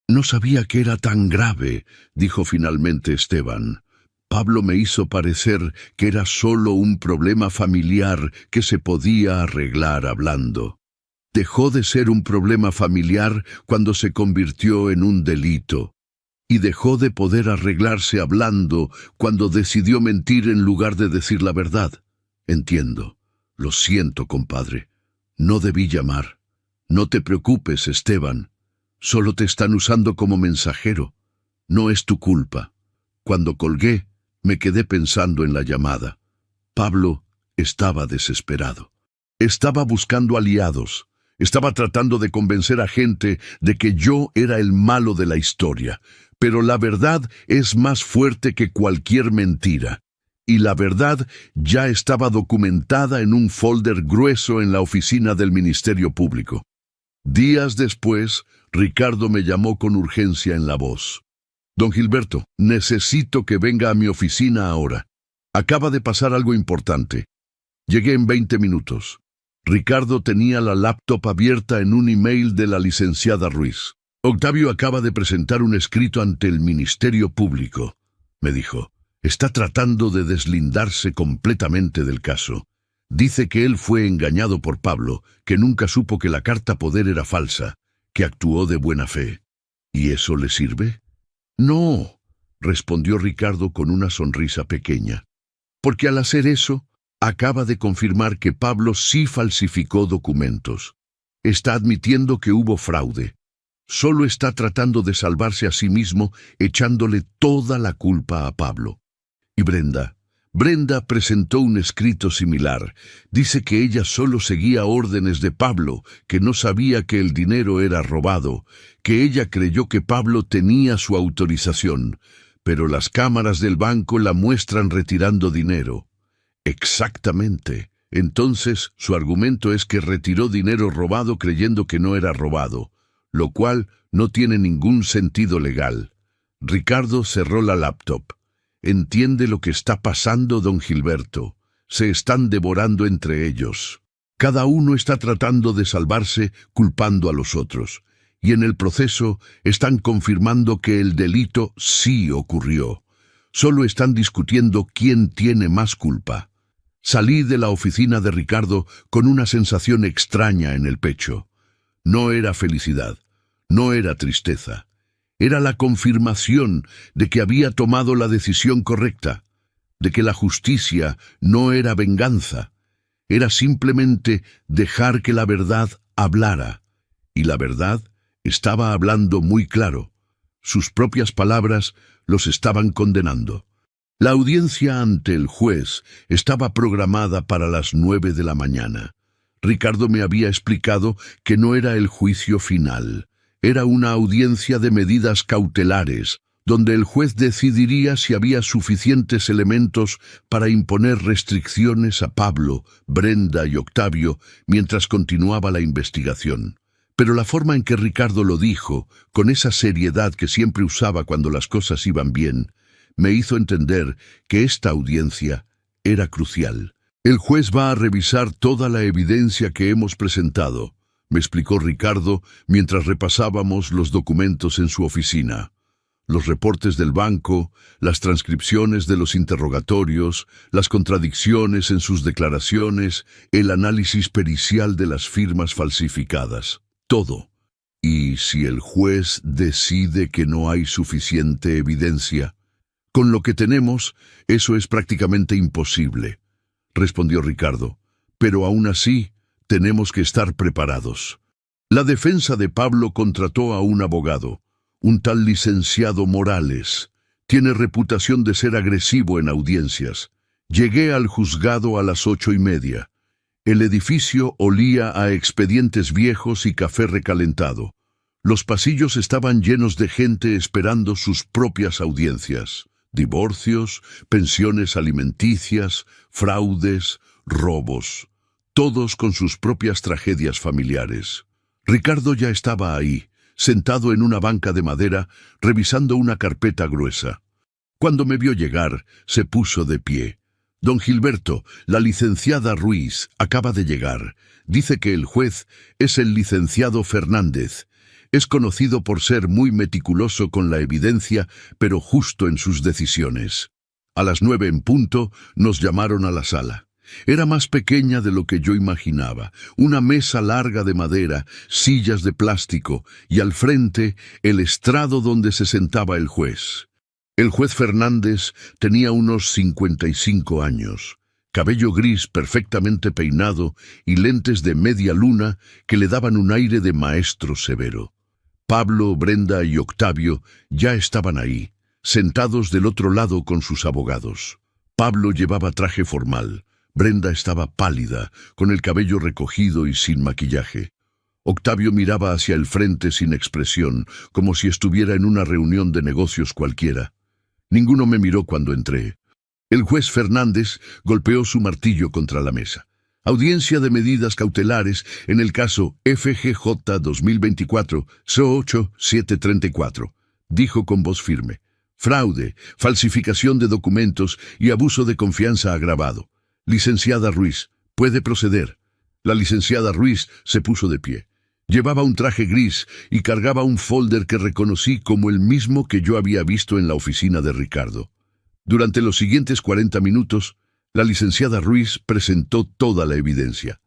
No sabía que era tan grave, dijo finalmente Esteban. Pablo me hizo parecer que era solo un problema familiar que se podía arreglar hablando. Dejó de ser un problema familiar cuando se convirtió en un delito, y dejó de poder arreglarse hablando cuando decidió mentir en lugar de decir la verdad. Entiendo. Lo siento, compadre. No debí llamar. No te preocupes, Esteban. Solo te están usando como mensajero. No es tu culpa. Cuando colgué, me quedé pensando en la llamada. Pablo estaba desesperado. Estaba buscando aliados. Estaba tratando de convencer a gente de que yo era el malo de la historia, pero la verdad es más fuerte que cualquier mentira, y la verdad ya estaba documentada en un folder grueso en la oficina del Ministerio Público. Días después, Ricardo me llamó con urgencia en la voz. Don Gilberto, necesito que venga a mi oficina ahora. Acaba de pasar algo importante. Llegué en 20 minutos. Ricardo tenía la laptop abierta en un email de la licenciada Ruiz. Octavio acaba de presentar un escrito ante el Ministerio Público, me dijo. Está tratando de deslindarse completamente del caso. Dice que él fue engañado por Pablo, que nunca supo que la carta poder era falsa, que actuó de buena fe. ¿Y eso le sirve? No, respondió Ricardo con una sonrisa pequeña. Porque al hacer eso, acaba de confirmar que Pablo sí falsificó documentos. Está admitiendo que hubo fraude. Solo está tratando de salvarse a sí mismo, echándole toda la culpa a Pablo. Y Brenda presentó un escrito similar. Dice que ella solo seguía órdenes de Pablo, que no sabía que el dinero era robado, que ella creyó que Pablo tenía su autorización, pero las cámaras del banco la muestran retirando dinero. Exactamente. Entonces, su argumento es que retiró dinero robado creyendo que no era robado. lo cual no tiene ningún sentido legal. Ricardo cerró la laptop. Entiende lo que está pasando, don Gilberto. Se están devorando entre ellos. Cada uno está tratando de salvarse culpando a los otros. Y en el proceso están confirmando que el delito sí ocurrió. Solo están discutiendo quién tiene más culpa. Salí de la oficina de Ricardo con una sensación extraña en el pecho. No era felicidad, no era tristeza. Era la confirmación de que había tomado la decisión correcta, de que la justicia no era venganza. Era simplemente dejar que la verdad hablara. Y la verdad estaba hablando muy claro. Sus propias palabras los estaban condenando. La audiencia ante el juez estaba programada para las 9 de la mañana. Ricardo me había explicado que no era el juicio final. Era una audiencia de medidas cautelares, donde el juez decidiría si había suficientes elementos para imponer restricciones a Pablo, Brenda y Octavio mientras continuaba la investigación. Pero la forma en que Ricardo lo dijo, con esa seriedad que siempre usaba cuando las cosas iban bien, me hizo entender que esta audiencia era crucial. El juez va a revisar toda la evidencia que hemos presentado, me explicó Ricardo mientras repasábamos los documentos en su oficina. Los reportes del banco, las transcripciones de los interrogatorios, las contradicciones en sus declaraciones, el análisis pericial de las firmas falsificadas. Todo. ¿Y si el juez decide que no hay suficiente evidencia? Con lo que tenemos, eso es prácticamente imposible, respondió Ricardo. Pero aún así, tenemos que estar preparados. La defensa de Pablo contrató a un abogado, un tal licenciado Morales. Tiene reputación de ser agresivo en audiencias. Llegué al juzgado a las 8:30. El edificio olía a expedientes viejos y café recalentado. Los pasillos estaban llenos de gente esperando sus propias audiencias. Divorcios, pensiones alimenticias, fraudes, robos. Todos con sus propias tragedias familiares. Ricardo ya estaba ahí, sentado en una banca de madera, revisando una carpeta gruesa. Cuando me vio llegar, se puso de pie. Don Gilberto, la licenciada Ruiz acaba de llegar. Dice que el juez es el licenciado Fernández. Es conocido por ser muy meticuloso con la evidencia, pero justo en sus decisiones. A las 9 en punto, nos llamaron a la sala. Era más pequeña de lo que yo imaginaba. Una mesa larga de madera, sillas de plástico y al frente el estrado donde se sentaba el juez. El juez Fernández tenía unos 55 años, cabello gris perfectamente peinado y lentes de media luna que le daban un aire de maestro severo. Pablo, Brenda y Octavio ya estaban ahí, sentados del otro lado con sus abogados. Pablo llevaba traje formal. Brenda estaba pálida, con el cabello recogido y sin maquillaje. Octavio miraba hacia el frente sin expresión, como si estuviera en una reunión de negocios cualquiera. Ninguno me miró cuando entré. El juez Fernández golpeó su martillo contra la mesa. Audiencia de medidas cautelares en el caso FGJ 2024 CO8 734, dijo con voz firme. Fraude, falsificación de documentos y abuso de confianza agravado. Licenciada Ruiz, puede proceder. La licenciada Ruiz se puso de pie. Llevaba un traje gris y cargaba un folder que reconocí como el mismo que yo había visto en la oficina de Ricardo. Durante los siguientes 40 minutos, la licenciada Ruiz presentó toda la evidencia.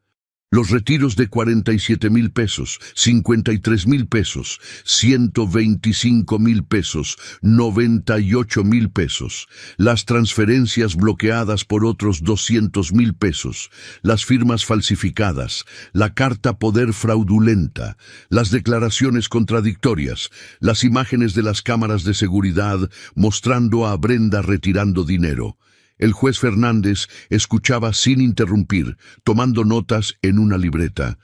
Los retiros de 47,000 pesos, 53,000 pesos, 125,000 pesos, 98,000 pesos, las transferencias bloqueadas por otros 200,000 pesos, las firmas falsificadas, la carta poder fraudulenta, las declaraciones contradictorias, las imágenes de las cámaras de seguridad mostrando a Brenda retirando dinero. El juez Fernández escuchaba sin interrumpir, tomando notas en una libreta.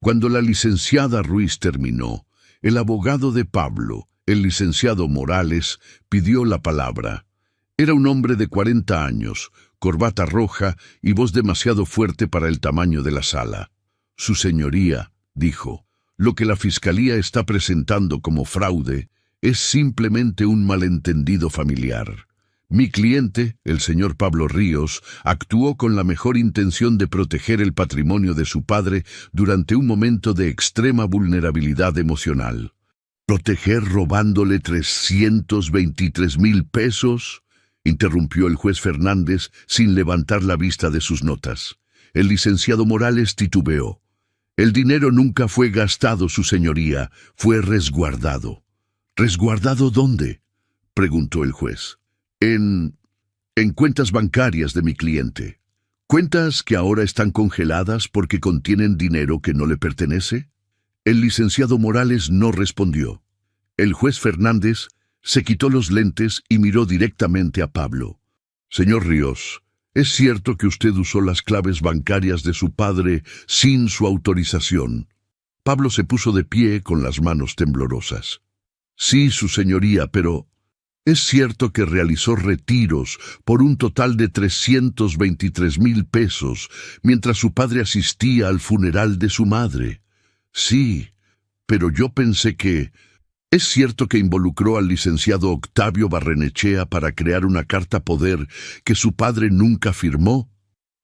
Cuando la licenciada Ruiz terminó, el abogado de Pablo, el licenciado Morales, pidió la palabra. Era un hombre de 40 años, corbata roja y voz demasiado fuerte para el tamaño de la sala. Su señoría, dijo, Lo que la Fiscalía está presentando como fraude es simplemente un malentendido familiar. Mi cliente, el señor Pablo Ríos, actuó con la mejor intención de proteger el patrimonio de su padre durante un momento de extrema vulnerabilidad emocional. ¿Proteger robándole 323,000 pesos? Interrumpió el juez Fernández sin levantar la vista de sus notas. El licenciado Morales titubeó. El dinero nunca fue gastado, su señoría, fue resguardado. ¿Resguardado dónde?, preguntó el juez. En cuentas bancarias de mi cliente. ¿Cuentas que ahora están congeladas porque contienen dinero que no le pertenece? El licenciado Morales no respondió. El juez Fernández se quitó los lentes y miró directamente a Pablo. Señor Ríos, ¿es cierto que usted usó las claves bancarias de su padre sin su autorización? Pablo se puso de pie con las manos temblorosas. Sí, su señoría, pero ¿es cierto que realizó retiros por un total de 323,000 pesos mientras su padre asistía al funeral de su madre? Sí, pero yo pensé que... ¿Es cierto que involucró al licenciado Octavio Barrenechea para crear una carta poder que su padre nunca firmó?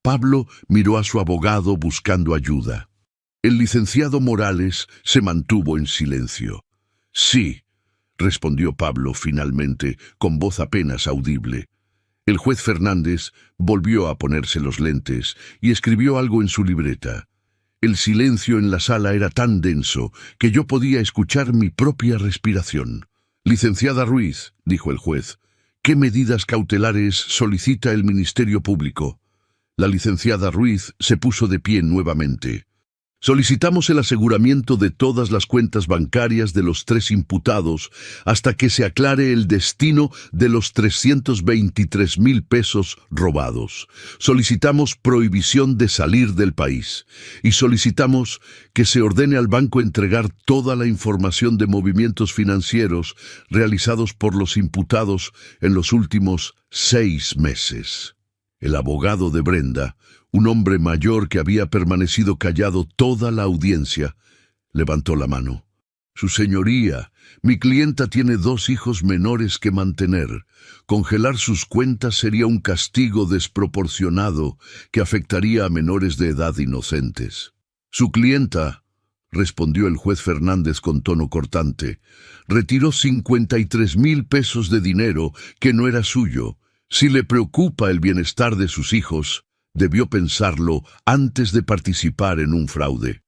Pablo miró a su abogado buscando ayuda. El licenciado Morales se mantuvo en silencio. Sí, respondió Pablo finalmente, con voz apenas audible. El juez Fernández volvió a ponerse los lentes y escribió algo en su libreta. El silencio en la sala era tan denso que yo podía escuchar mi propia respiración. Licenciada Ruiz, dijo el juez, ¿qué medidas cautelares solicita el Ministerio Público? La licenciada Ruiz se puso de pie nuevamente. Solicitamos el aseguramiento de todas las cuentas bancarias de los 3 imputados hasta que se aclare el destino de los 323,000 pesos robados. Solicitamos prohibición de salir del país y solicitamos que se ordene al banco entregar toda la información de movimientos financieros realizados por los imputados en los últimos 6 meses. El abogado de Brenda, un hombre mayor que había permanecido callado toda la audiencia, levantó la mano. Su señoría, mi clienta tiene 2 hijos menores que mantener. Congelar sus cuentas sería un castigo desproporcionado que afectaría a menores de edad inocentes. Su clienta, respondió el juez Fernández con tono cortante, retiró 53,000 pesos de dinero que no era suyo. Si le preocupa el bienestar de sus hijos, debió pensarlo antes de participar en un fraude.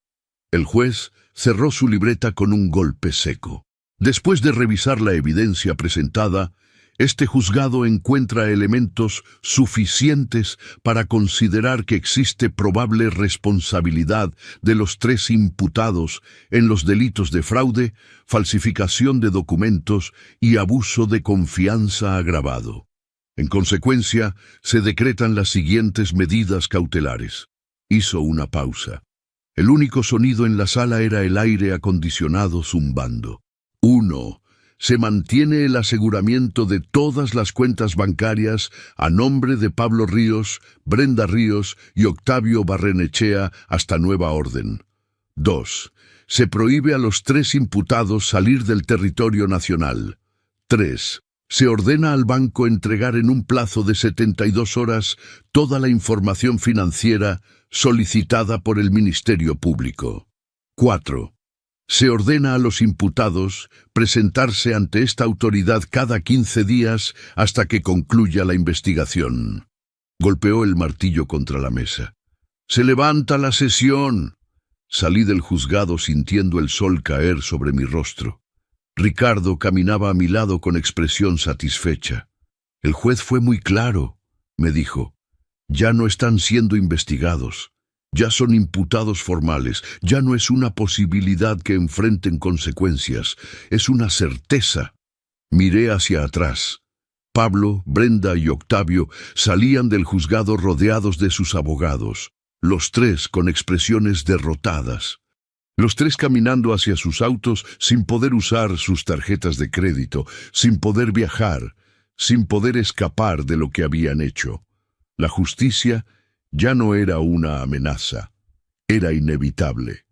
El juez cerró su libreta con un golpe seco. Después de revisar la evidencia presentada, este juzgado encuentra elementos suficientes para considerar que existe probable responsabilidad de los 3 imputados en los delitos de fraude, falsificación de documentos y abuso de confianza agravado. En consecuencia, se decretan las siguientes medidas cautelares. Hizo una pausa. El único sonido en la sala era el aire acondicionado zumbando. 1. Se mantiene el aseguramiento de todas las cuentas bancarias a nombre de Pablo Ríos, Brenda Ríos y Octavio Barrenechea hasta nueva orden. 2. Se prohíbe a los 3 imputados salir del territorio nacional. 3. Se ordena al banco entregar en un plazo de 72 horas toda la información financiera solicitada por el Ministerio Público. 4. Se ordena a los imputados presentarse ante esta autoridad cada 15 días hasta que concluya la investigación. Golpeó el martillo contra la mesa. ¡Se levanta la sesión! Salí del juzgado sintiendo el sol caer sobre mi rostro. Ricardo caminaba a mi lado con expresión satisfecha. El juez fue muy claro, me dijo. Ya no están siendo investigados. Ya son imputados formales. Ya no es una posibilidad que enfrenten consecuencias. Es una certeza. Miré hacia atrás. Pablo, Brenda y Octavio salían del juzgado rodeados de sus abogados, los 3 con expresiones derrotadas. Los 3 caminando hacia sus autos sin poder usar sus tarjetas de crédito, sin poder viajar, sin poder escapar de lo que habían hecho. La justicia ya no era una amenaza, era inevitable.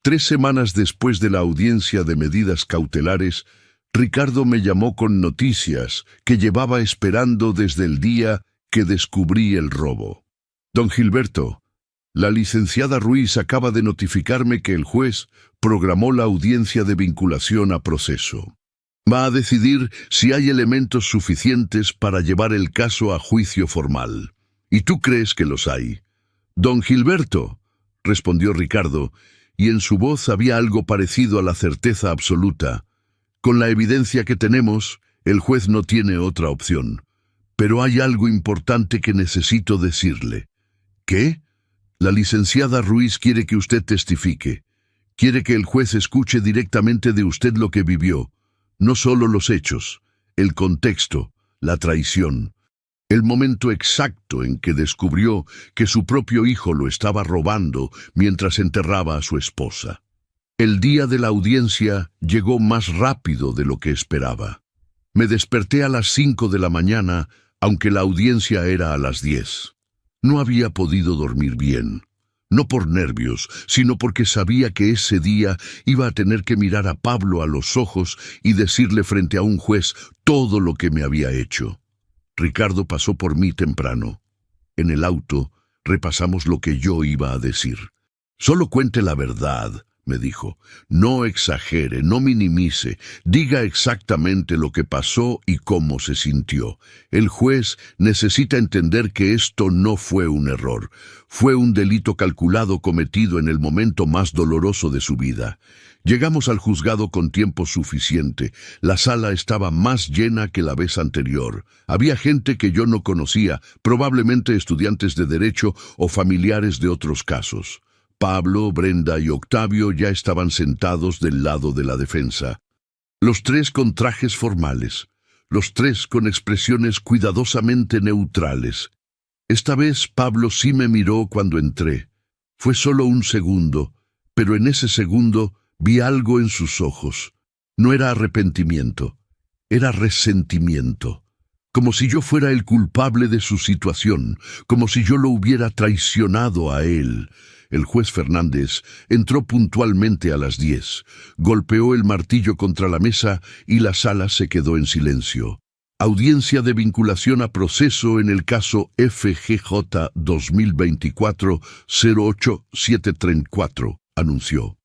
3 semanas después de la audiencia de medidas cautelares, Ricardo me llamó con noticias que llevaba esperando desde el día que descubrí el robo. Don Gilberto, la licenciada Ruiz acaba de notificarme que el juez programó la audiencia de vinculación a proceso. Va a decidir si hay elementos suficientes para llevar el caso a juicio formal. ¿Y tú crees que los hay? Don Gilberto, respondió Ricardo, y en su voz había algo parecido a la certeza absoluta. Con la evidencia que tenemos, el juez no tiene otra opción. Pero hay algo importante que necesito decirle. ¿Qué? La licenciada Ruiz quiere que usted testifique. Quiere que el juez escuche directamente de usted lo que vivió. No solo los hechos, el contexto, la traición. El momento exacto en que descubrió que su propio hijo lo estaba robando mientras enterraba a su esposa. El día de la audiencia llegó más rápido de lo que esperaba. Me desperté a las 5 de la mañana, aunque la audiencia era a las 10. No había podido dormir bien. No por nervios, sino porque sabía que ese día iba a tener que mirar a Pablo a los ojos y decirle frente a un juez todo lo que me había hecho. Ricardo pasó por mí temprano. En el auto repasamos lo que yo iba a decir. Solo cuente la verdad, me dijo. No exagere, no minimice. Diga exactamente lo que pasó y cómo se sintió. El juez necesita entender que esto no fue un error. Fue un delito calculado cometido en el momento más doloroso de su vida. Llegamos al juzgado con tiempo suficiente. La sala estaba más llena que la vez anterior. Había gente que yo no conocía, probablemente estudiantes de derecho o familiares de otros casos. Pablo, Brenda y Octavio ya estaban sentados del lado de la defensa. Los 3 con trajes formales, los 3 con expresiones cuidadosamente neutrales. Esta vez Pablo sí me miró cuando entré. Fue solo un segundo, pero en ese segundo vi algo en sus ojos. No era arrepentimiento, era resentimiento. Como si yo fuera el culpable de su situación, como si yo lo hubiera traicionado a él. El juez Fernández entró puntualmente a las 10, golpeó el martillo contra la mesa y la sala se quedó en silencio. Audiencia de vinculación a proceso en el caso FGJ 2024-08734, anunció.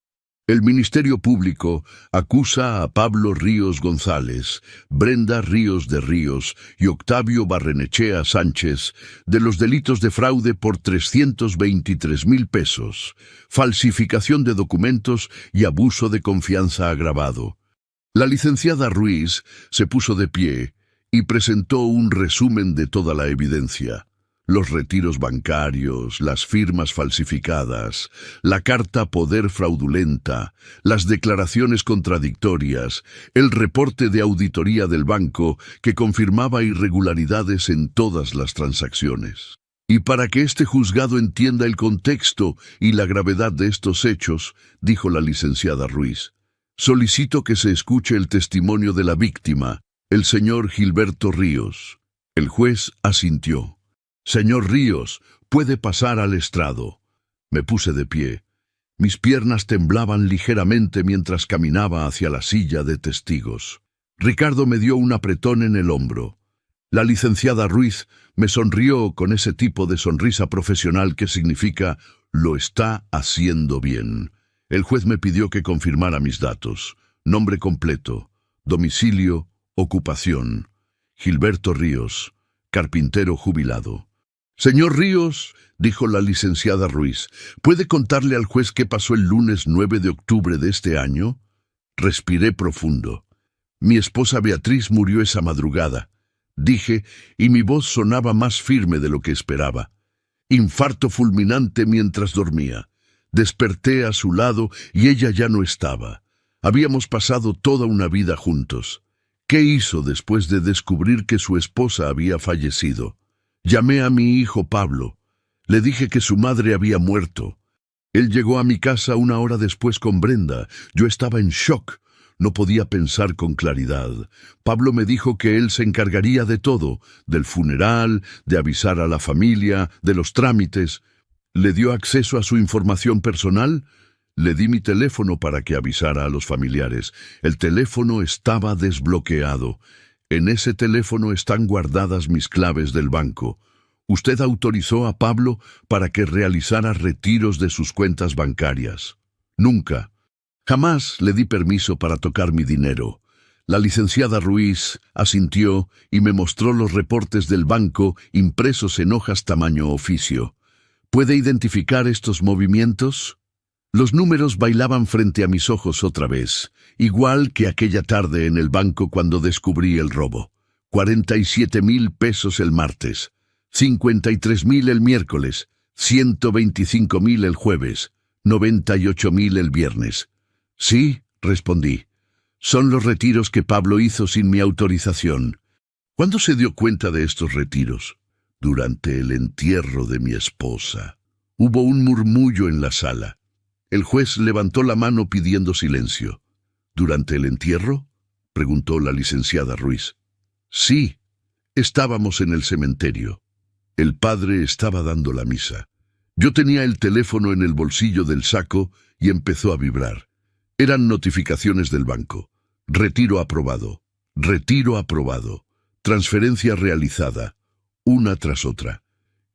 El Ministerio Público acusa a Pablo Ríos González, Brenda Ríos de Ríos y Octavio Barrenechea Sánchez de los delitos de fraude por 323,000 pesos, falsificación de documentos y abuso de confianza agravado. La licenciada Ruiz se puso de pie y presentó un resumen de toda la evidencia. Los retiros bancarios, las firmas falsificadas, la carta poder fraudulenta, las declaraciones contradictorias, el reporte de auditoría del banco que confirmaba irregularidades en todas las transacciones. Y para que este juzgado entienda el contexto y la gravedad de estos hechos, dijo la licenciada Ruiz, solicito que se escuche el testimonio de la víctima, el señor Gilberto Ríos. El juez asintió. Señor Ríos, puede pasar al estrado. Me puse de pie. Mis piernas temblaban ligeramente mientras caminaba hacia la silla de testigos. Ricardo me dio un apretón en el hombro. La licenciada Ruiz me sonrió con ese tipo de sonrisa profesional que significa «lo está haciendo bien». El juez me pidió que confirmara mis datos. Nombre completo, domicilio, ocupación. Gilberto Ríos, carpintero jubilado. Señor Ríos, dijo la licenciada Ruiz, ¿puede contarle al juez qué pasó el lunes 9 de octubre de este año? Respiré profundo. Mi esposa Beatriz murió esa madrugada, dije, y mi voz sonaba más firme de lo que esperaba. Infarto fulminante mientras dormía. Desperté a su lado y ella ya no estaba. Habíamos pasado toda una vida juntos. ¿Qué hizo después de descubrir que su esposa había fallecido? Llamé a mi hijo Pablo. Le dije que su madre había muerto. Él llegó a mi casa 1 hora después con Brenda. Yo estaba en shock. No podía pensar con claridad. Pablo me dijo que él se encargaría de todo, del funeral, de avisar a la familia, de los trámites. ¿Le dio acceso a su información personal? Le di mi teléfono para que avisara a los familiares. El teléfono estaba desbloqueado. En ese teléfono están guardadas mis claves del banco. Usted autorizó a Pablo para que realizara retiros de sus cuentas bancarias. Nunca, jamás le di permiso para tocar mi dinero. La licenciada Ruiz asintió y me mostró los reportes del banco impresos en hojas tamaño oficio. ¿Puede identificar estos movimientos? Los números bailaban frente a mis ojos otra vez, igual que aquella tarde en el banco cuando descubrí el robo. 47,000 pesos el martes, 53,000 el miércoles, 125,000 el jueves, 98,000 el viernes. Sí, respondí. Son los retiros que Pablo hizo sin mi autorización. ¿Cuándo se dio cuenta de estos retiros? Durante el entierro de mi esposa. Hubo un murmullo en la sala. El juez levantó la mano pidiendo silencio. ¿Durante el entierro?, preguntó la licenciada Ruiz. Sí, estábamos en el cementerio. El padre estaba dando la misa. Yo tenía el teléfono en el bolsillo del saco y empezó a vibrar. Eran notificaciones del banco. Retiro aprobado. Retiro aprobado. Transferencia realizada. Una tras otra.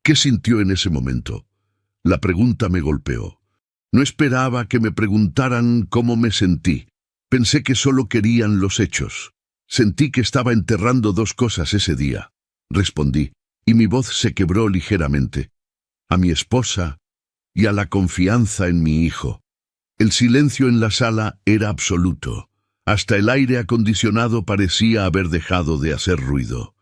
¿Qué sintió en ese momento? La pregunta me golpeó. No esperaba que me preguntaran cómo me sentí. Pensé que solo querían los hechos. Sentí que estaba enterrando dos cosas ese día. Respondí, y mi voz se quebró ligeramente. A mi esposa y a la confianza en mi hijo. El silencio en la sala era absoluto. Hasta el aire acondicionado parecía haber dejado de hacer ruido.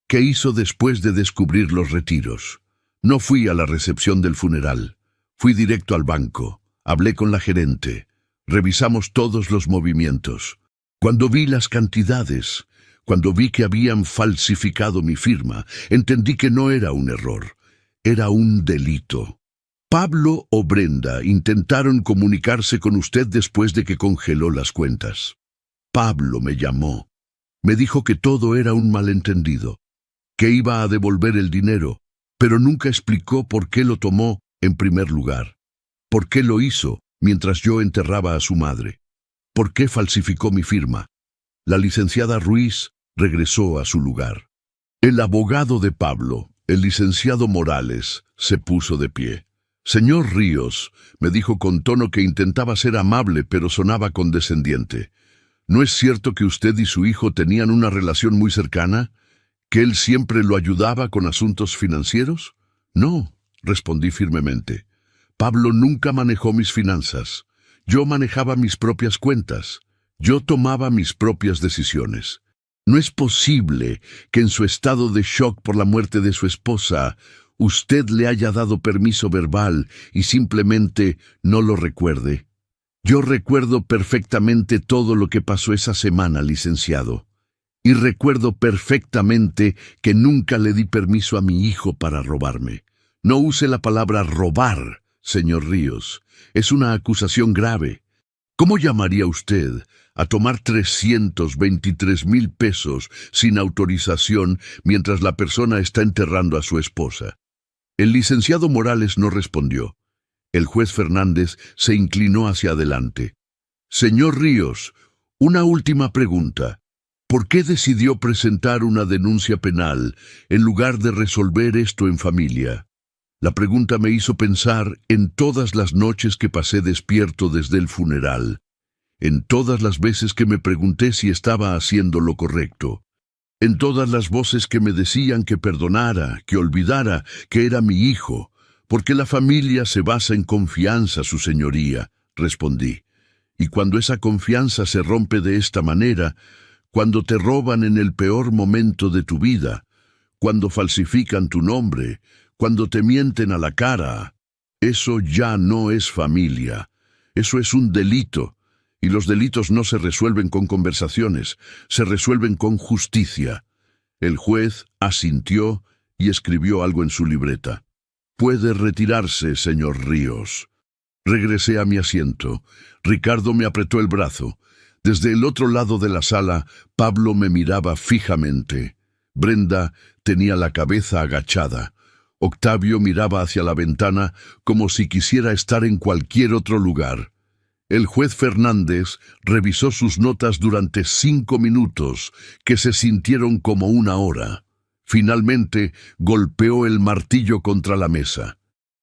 ¿Qué hizo después de descubrir los retiros? No fui a la recepción del funeral. Fui directo al banco. Hablé con la gerente. Revisamos todos los movimientos. Cuando vi las cantidades, cuando vi que habían falsificado mi firma, entendí que no era un error. Era un delito. Pablo o Brenda intentaron comunicarse con usted después de que congeló las cuentas. Pablo me llamó. Me dijo que todo era un malentendido, que iba a devolver el dinero, pero nunca explicó por qué lo tomó en primer lugar. ¿Por qué lo hizo mientras yo enterraba a su madre? ¿Por qué falsificó mi firma? La licenciada Ruiz regresó a su lugar. El abogado de Pablo, el licenciado Morales, se puso de pie. Señor Ríos, me dijo con tono que intentaba ser amable pero sonaba condescendiente. ¿No es cierto que usted y su hijo tenían una relación muy cercana? ¿Que él siempre lo ayudaba con asuntos financieros? No, respondí firmemente. Pablo nunca manejó mis finanzas. Yo manejaba mis propias cuentas. Yo tomaba mis propias decisiones. No es posible que en su estado de shock por la muerte de su esposa, usted le haya dado permiso verbal y simplemente no lo recuerde. Yo recuerdo perfectamente todo lo que pasó esa semana, licenciado. Y recuerdo perfectamente que nunca le di permiso a mi hijo para robarme. No use la palabra robar, señor Ríos. Es una acusación grave. ¿Cómo llamaría usted a tomar 323,000 pesos sin autorización mientras la persona está enterrando a su esposa? El licenciado Morales no respondió. El juez Fernández se inclinó hacia adelante. Señor Ríos, una última pregunta. ¿Por qué decidió presentar una denuncia penal en lugar de resolver esto en familia? La pregunta me hizo pensar en todas las noches que pasé despierto desde el funeral, en todas las veces que me pregunté si estaba haciendo lo correcto, en todas las voces que me decían que perdonara, que olvidara, que era mi hijo, porque la familia se basa en confianza, su señoría, respondí. Y cuando esa confianza se rompe de esta manera, cuando te roban en el peor momento de tu vida, cuando falsifican tu nombre, cuando te mienten a la cara, eso ya no es familia. Eso es un delito. Y los delitos no se resuelven con conversaciones, se resuelven con justicia. El juez asintió y escribió algo en su libreta. Puede retirarse, señor Ríos. Regresé a mi asiento. Ricardo me apretó el brazo. Desde el otro lado de la sala, Pablo me miraba fijamente. Brenda tenía la cabeza agachada. Octavio miraba hacia la ventana como si quisiera estar en cualquier otro lugar. El juez Fernández revisó sus notas durante 5 minutos, que se sintieron como una hora. Finalmente, golpeó el martillo contra la mesa.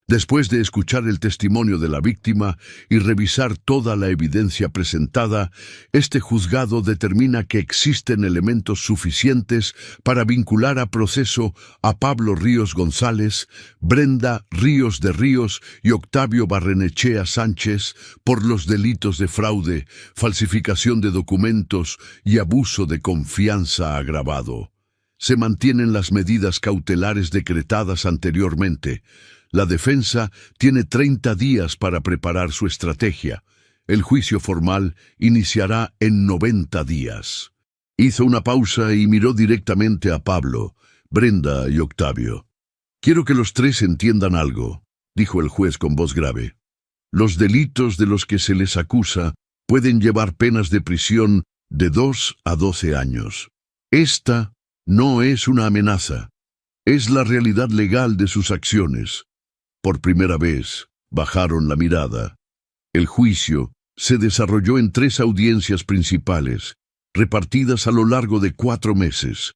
Después de escuchar el testimonio de la víctima y revisar toda la evidencia presentada, este juzgado determina que existen elementos suficientes para vincular a proceso a Pablo Ríos González, Brenda Ríos de Ríos y Octavio Barrenechea Sánchez por los delitos de fraude, falsificación de documentos y abuso de confianza agravado. Se mantienen las medidas cautelares decretadas anteriormente. La defensa tiene 30 días para preparar su estrategia. El juicio formal iniciará en 90 días. Hizo una pausa y miró directamente a Pablo, Brenda y Octavio. «Quiero que los tres entiendan algo», dijo el juez con voz grave. «Los delitos de los que se les acusa pueden llevar penas de prisión de 2 a 12 años. Esta no es una amenaza. Es la realidad legal de sus acciones». Por primera vez, bajaron la mirada. El juicio se desarrolló en 3 audiencias principales, repartidas a lo largo de 4 meses.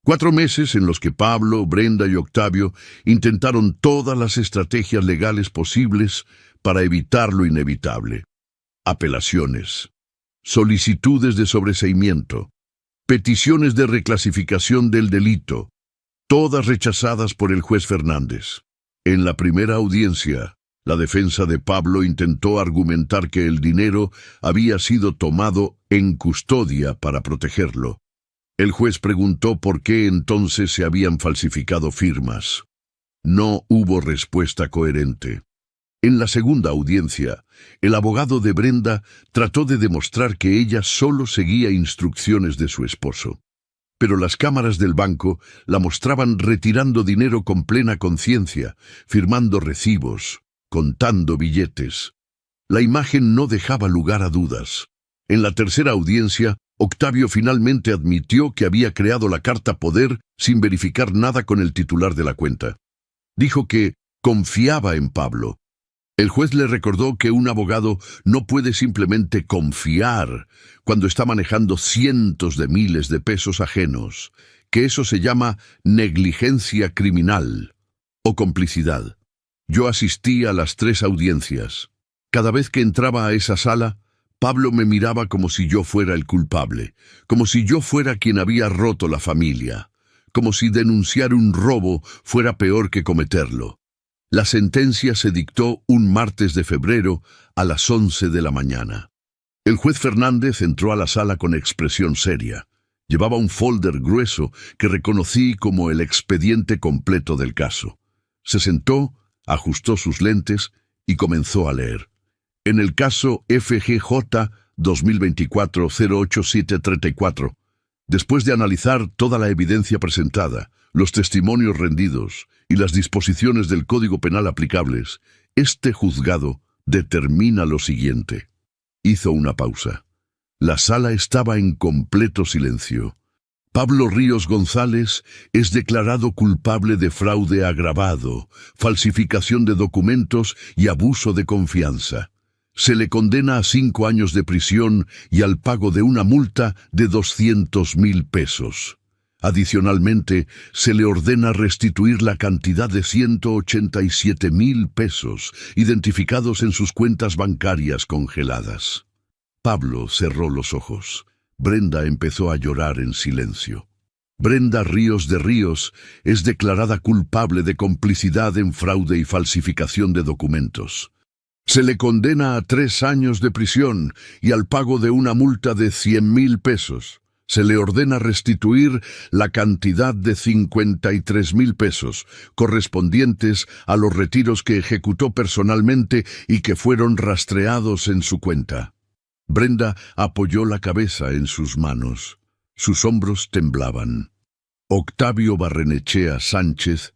4 meses en los que Pablo, Brenda y Octavio intentaron todas las estrategias legales posibles para evitar lo inevitable. Apelaciones, solicitudes de sobreseimiento, peticiones de reclasificación del delito, todas rechazadas por el juez Fernández. En la primera audiencia, la defensa de Pablo intentó argumentar que el dinero había sido tomado en custodia para protegerlo. El juez preguntó por qué entonces se habían falsificado firmas. No hubo respuesta coherente. En la segunda audiencia, el abogado de Brenda trató de demostrar que ella solo seguía instrucciones de su esposo. Pero las cámaras del banco la mostraban retirando dinero con plena conciencia, firmando recibos, contando billetes. La imagen no dejaba lugar a dudas. En la tercera audiencia, Octavio finalmente admitió que había creado la carta poder sin verificar nada con el titular de la cuenta. Dijo que confiaba en Pablo. El juez le recordó que un abogado no puede simplemente confiar cuando está manejando cientos de miles de pesos ajenos, que eso se llama negligencia criminal o complicidad. Yo asistí a las 3 audiencias. Cada vez que entraba a esa sala, Pablo me miraba como si yo fuera el culpable, como si yo fuera quien había roto la familia, como si denunciar un robo fuera peor que cometerlo. La sentencia se dictó un martes de febrero a las 11 de la mañana. El juez Fernández entró a la sala con expresión seria. Llevaba un folder grueso que reconocí como el expediente completo del caso. Se sentó, ajustó sus lentes y comenzó a leer. En el caso FGJ 2024-08734, después de analizar toda la evidencia presentada, los testimonios rendidos y las disposiciones del Código Penal aplicables, este juzgado determina lo siguiente. Hizo una pausa. La sala estaba en completo silencio. Pablo Ríos González es declarado culpable de fraude agravado, falsificación de documentos y abuso de confianza. Se le condena a 5 años de prisión y al pago de una multa de 200,000 pesos. Adicionalmente, se le ordena restituir la cantidad de 187,000 pesos identificados en sus cuentas bancarias congeladas. Pablo cerró los ojos. Brenda empezó a llorar en silencio. Brenda Ríos de Ríos es declarada culpable de complicidad en fraude y falsificación de documentos. Se le condena a 3 años de prisión y al pago de una multa de 100,000 pesos. Se le ordena restituir la cantidad de 53,000 pesos, correspondientes a los retiros que ejecutó personalmente y que fueron rastreados en su cuenta. Brenda apoyó la cabeza en sus manos. Sus hombros temblaban. Octavio Barrenechea Sánchez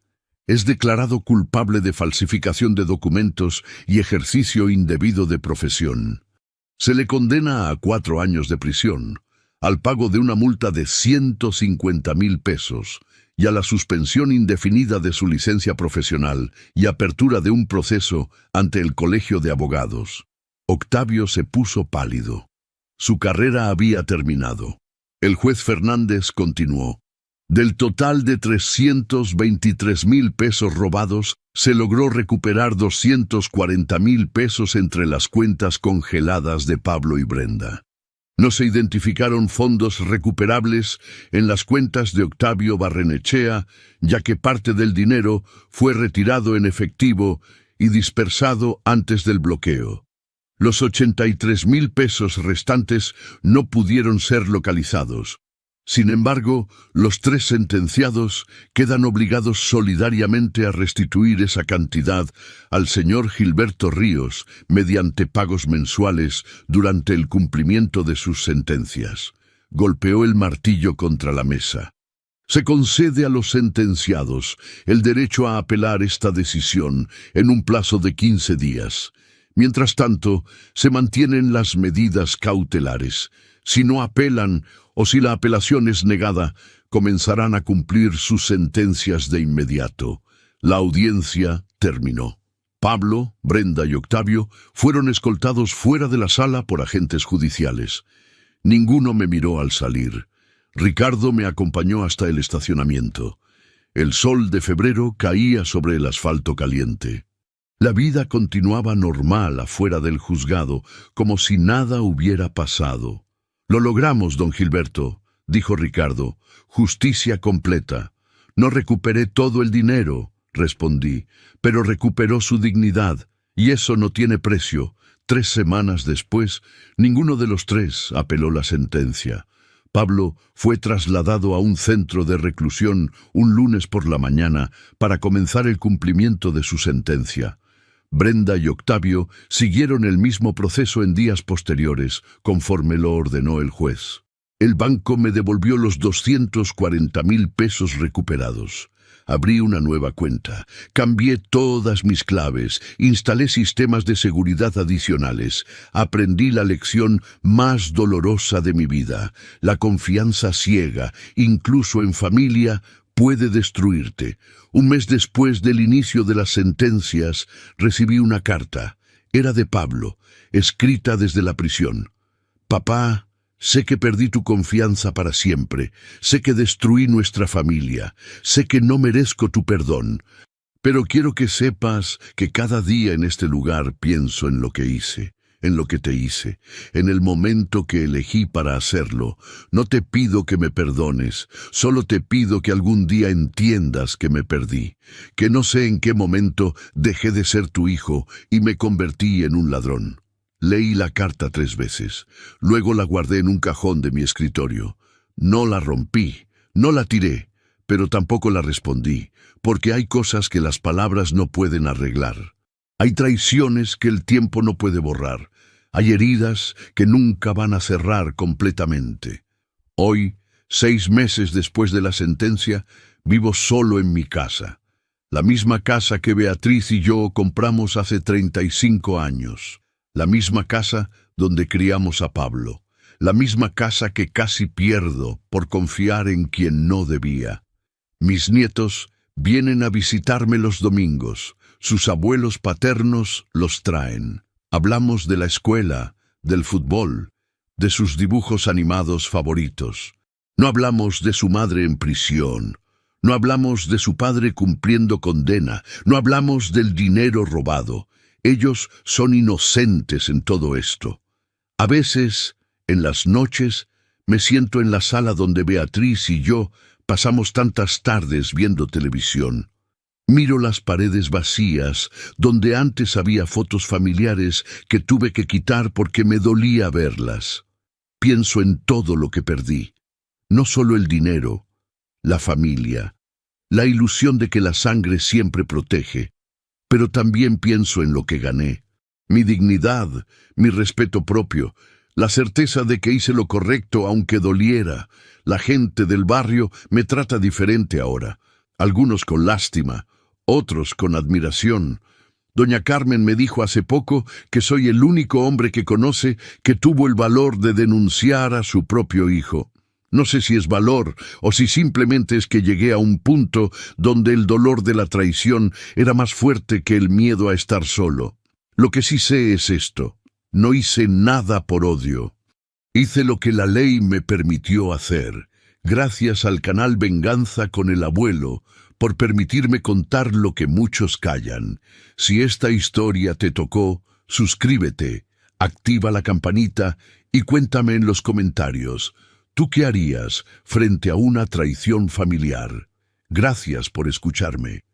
es declarado culpable de falsificación de documentos y ejercicio indebido de profesión. Se le condena a 4 años de prisión, al pago de una multa de 150,000 pesos y a la suspensión indefinida de su licencia profesional y apertura de un proceso ante el Colegio de Abogados. Octavio se puso pálido. Su carrera había terminado. El juez Fernández continuó. Del total de 323,000 pesos robados, se logró recuperar 240,000 pesos entre las cuentas congeladas de Pablo y Brenda. No se identificaron fondos recuperables en las cuentas de Octavio Barrenechea, ya que parte del dinero fue retirado en efectivo y dispersado antes del bloqueo. Los 83,000 pesos restantes no pudieron ser localizados. Sin embargo, los 3 sentenciados quedan obligados solidariamente a restituir esa cantidad al señor Gilberto Ríos mediante pagos mensuales durante el cumplimiento de sus sentencias. Golpeó el martillo contra la mesa. Se concede a los sentenciados el derecho a apelar esta decisión en un plazo de 15 días. Mientras tanto, se mantienen las medidas cautelares. Si no apelan o si la apelación es negada, comenzarán a cumplir sus sentencias de inmediato. La audiencia terminó. Pablo, Brenda y Octavio fueron escoltados fuera de la sala por agentes judiciales. Ninguno me miró al salir. Ricardo me acompañó hasta el estacionamiento. El sol de febrero caía sobre el asfalto caliente. La vida continuaba normal afuera del juzgado, como si nada hubiera pasado. «Lo logramos, don Gilberto», dijo Ricardo. «Justicia completa. No recuperé todo el dinero», respondí, «pero recuperó su dignidad, y eso no tiene precio». 3 semanas después, ninguno de los 3 apeló la sentencia. Pablo fue trasladado a un centro de reclusión un lunes por la mañana para comenzar el cumplimiento de su sentencia. Brenda y Octavio siguieron el mismo proceso en días posteriores, conforme lo ordenó el juez. El banco me devolvió los 240,000 pesos recuperados. Abrí una nueva cuenta, cambié todas mis claves, instalé sistemas de seguridad adicionales, aprendí la lección más dolorosa de mi vida. La confianza ciega, incluso en familia, puede destruirte. Un mes después del inicio de las sentencias, recibí una carta. Era de Pablo, escrita desde la prisión. «Papá, sé que perdí tu confianza para siempre. Sé que destruí nuestra familia. Sé que no merezco tu perdón. Pero quiero que sepas que cada día en este lugar pienso en lo que hice. En lo que te hice, en el momento que elegí para hacerlo. No te pido que me perdones, solo te pido que algún día entiendas que me perdí, que no sé en qué momento dejé de ser tu hijo y me convertí en un ladrón». Leí la carta 3 veces, luego la guardé en un cajón de mi escritorio. No la rompí, no la tiré, pero tampoco la respondí, porque hay cosas que las palabras no pueden arreglar. Hay traiciones que el tiempo no puede borrar. Hay heridas que nunca van a cerrar completamente. Hoy, 6 meses después de la sentencia, vivo solo en mi casa. La misma casa que Beatriz y yo compramos hace 35 años. La misma casa donde criamos a Pablo. La misma casa que casi pierdo por confiar en quien no debía. Mis nietos vienen a visitarme los domingos. Sus abuelos paternos los traen. Hablamos de la escuela, del fútbol, de sus dibujos animados favoritos. No hablamos de su madre en prisión. No hablamos de su padre cumpliendo condena. No hablamos del dinero robado. Ellos son inocentes en todo esto. A veces, en las noches, me siento en la sala donde Beatriz y yo pasamos tantas tardes viendo televisión. Miro las paredes vacías, donde antes había fotos familiares que tuve que quitar porque me dolía verlas. Pienso en todo lo que perdí. No solo el dinero, la familia, la ilusión de que la sangre siempre protege, pero también pienso en lo que gané. Mi dignidad, mi respeto propio, la certeza de que hice lo correcto aunque doliera. La gente del barrio me trata diferente ahora, algunos con lástima, otros con admiración. Doña Carmen me dijo hace poco que soy el único hombre que conoce que tuvo el valor de denunciar a su propio hijo. No sé si es valor o si simplemente es que llegué a un punto donde el dolor de la traición era más fuerte que el miedo a estar solo. Lo que sí sé es esto: No hice nada por odio. Hice lo que la ley me permitió hacer, gracias al canal Venganza con el Abuelo, por permitirme contar lo que muchos callan. Si esta historia te tocó, suscríbete, activa la campanita y cuéntame en los comentarios, ¿tú qué harías frente a una traición familiar? Gracias por escucharme.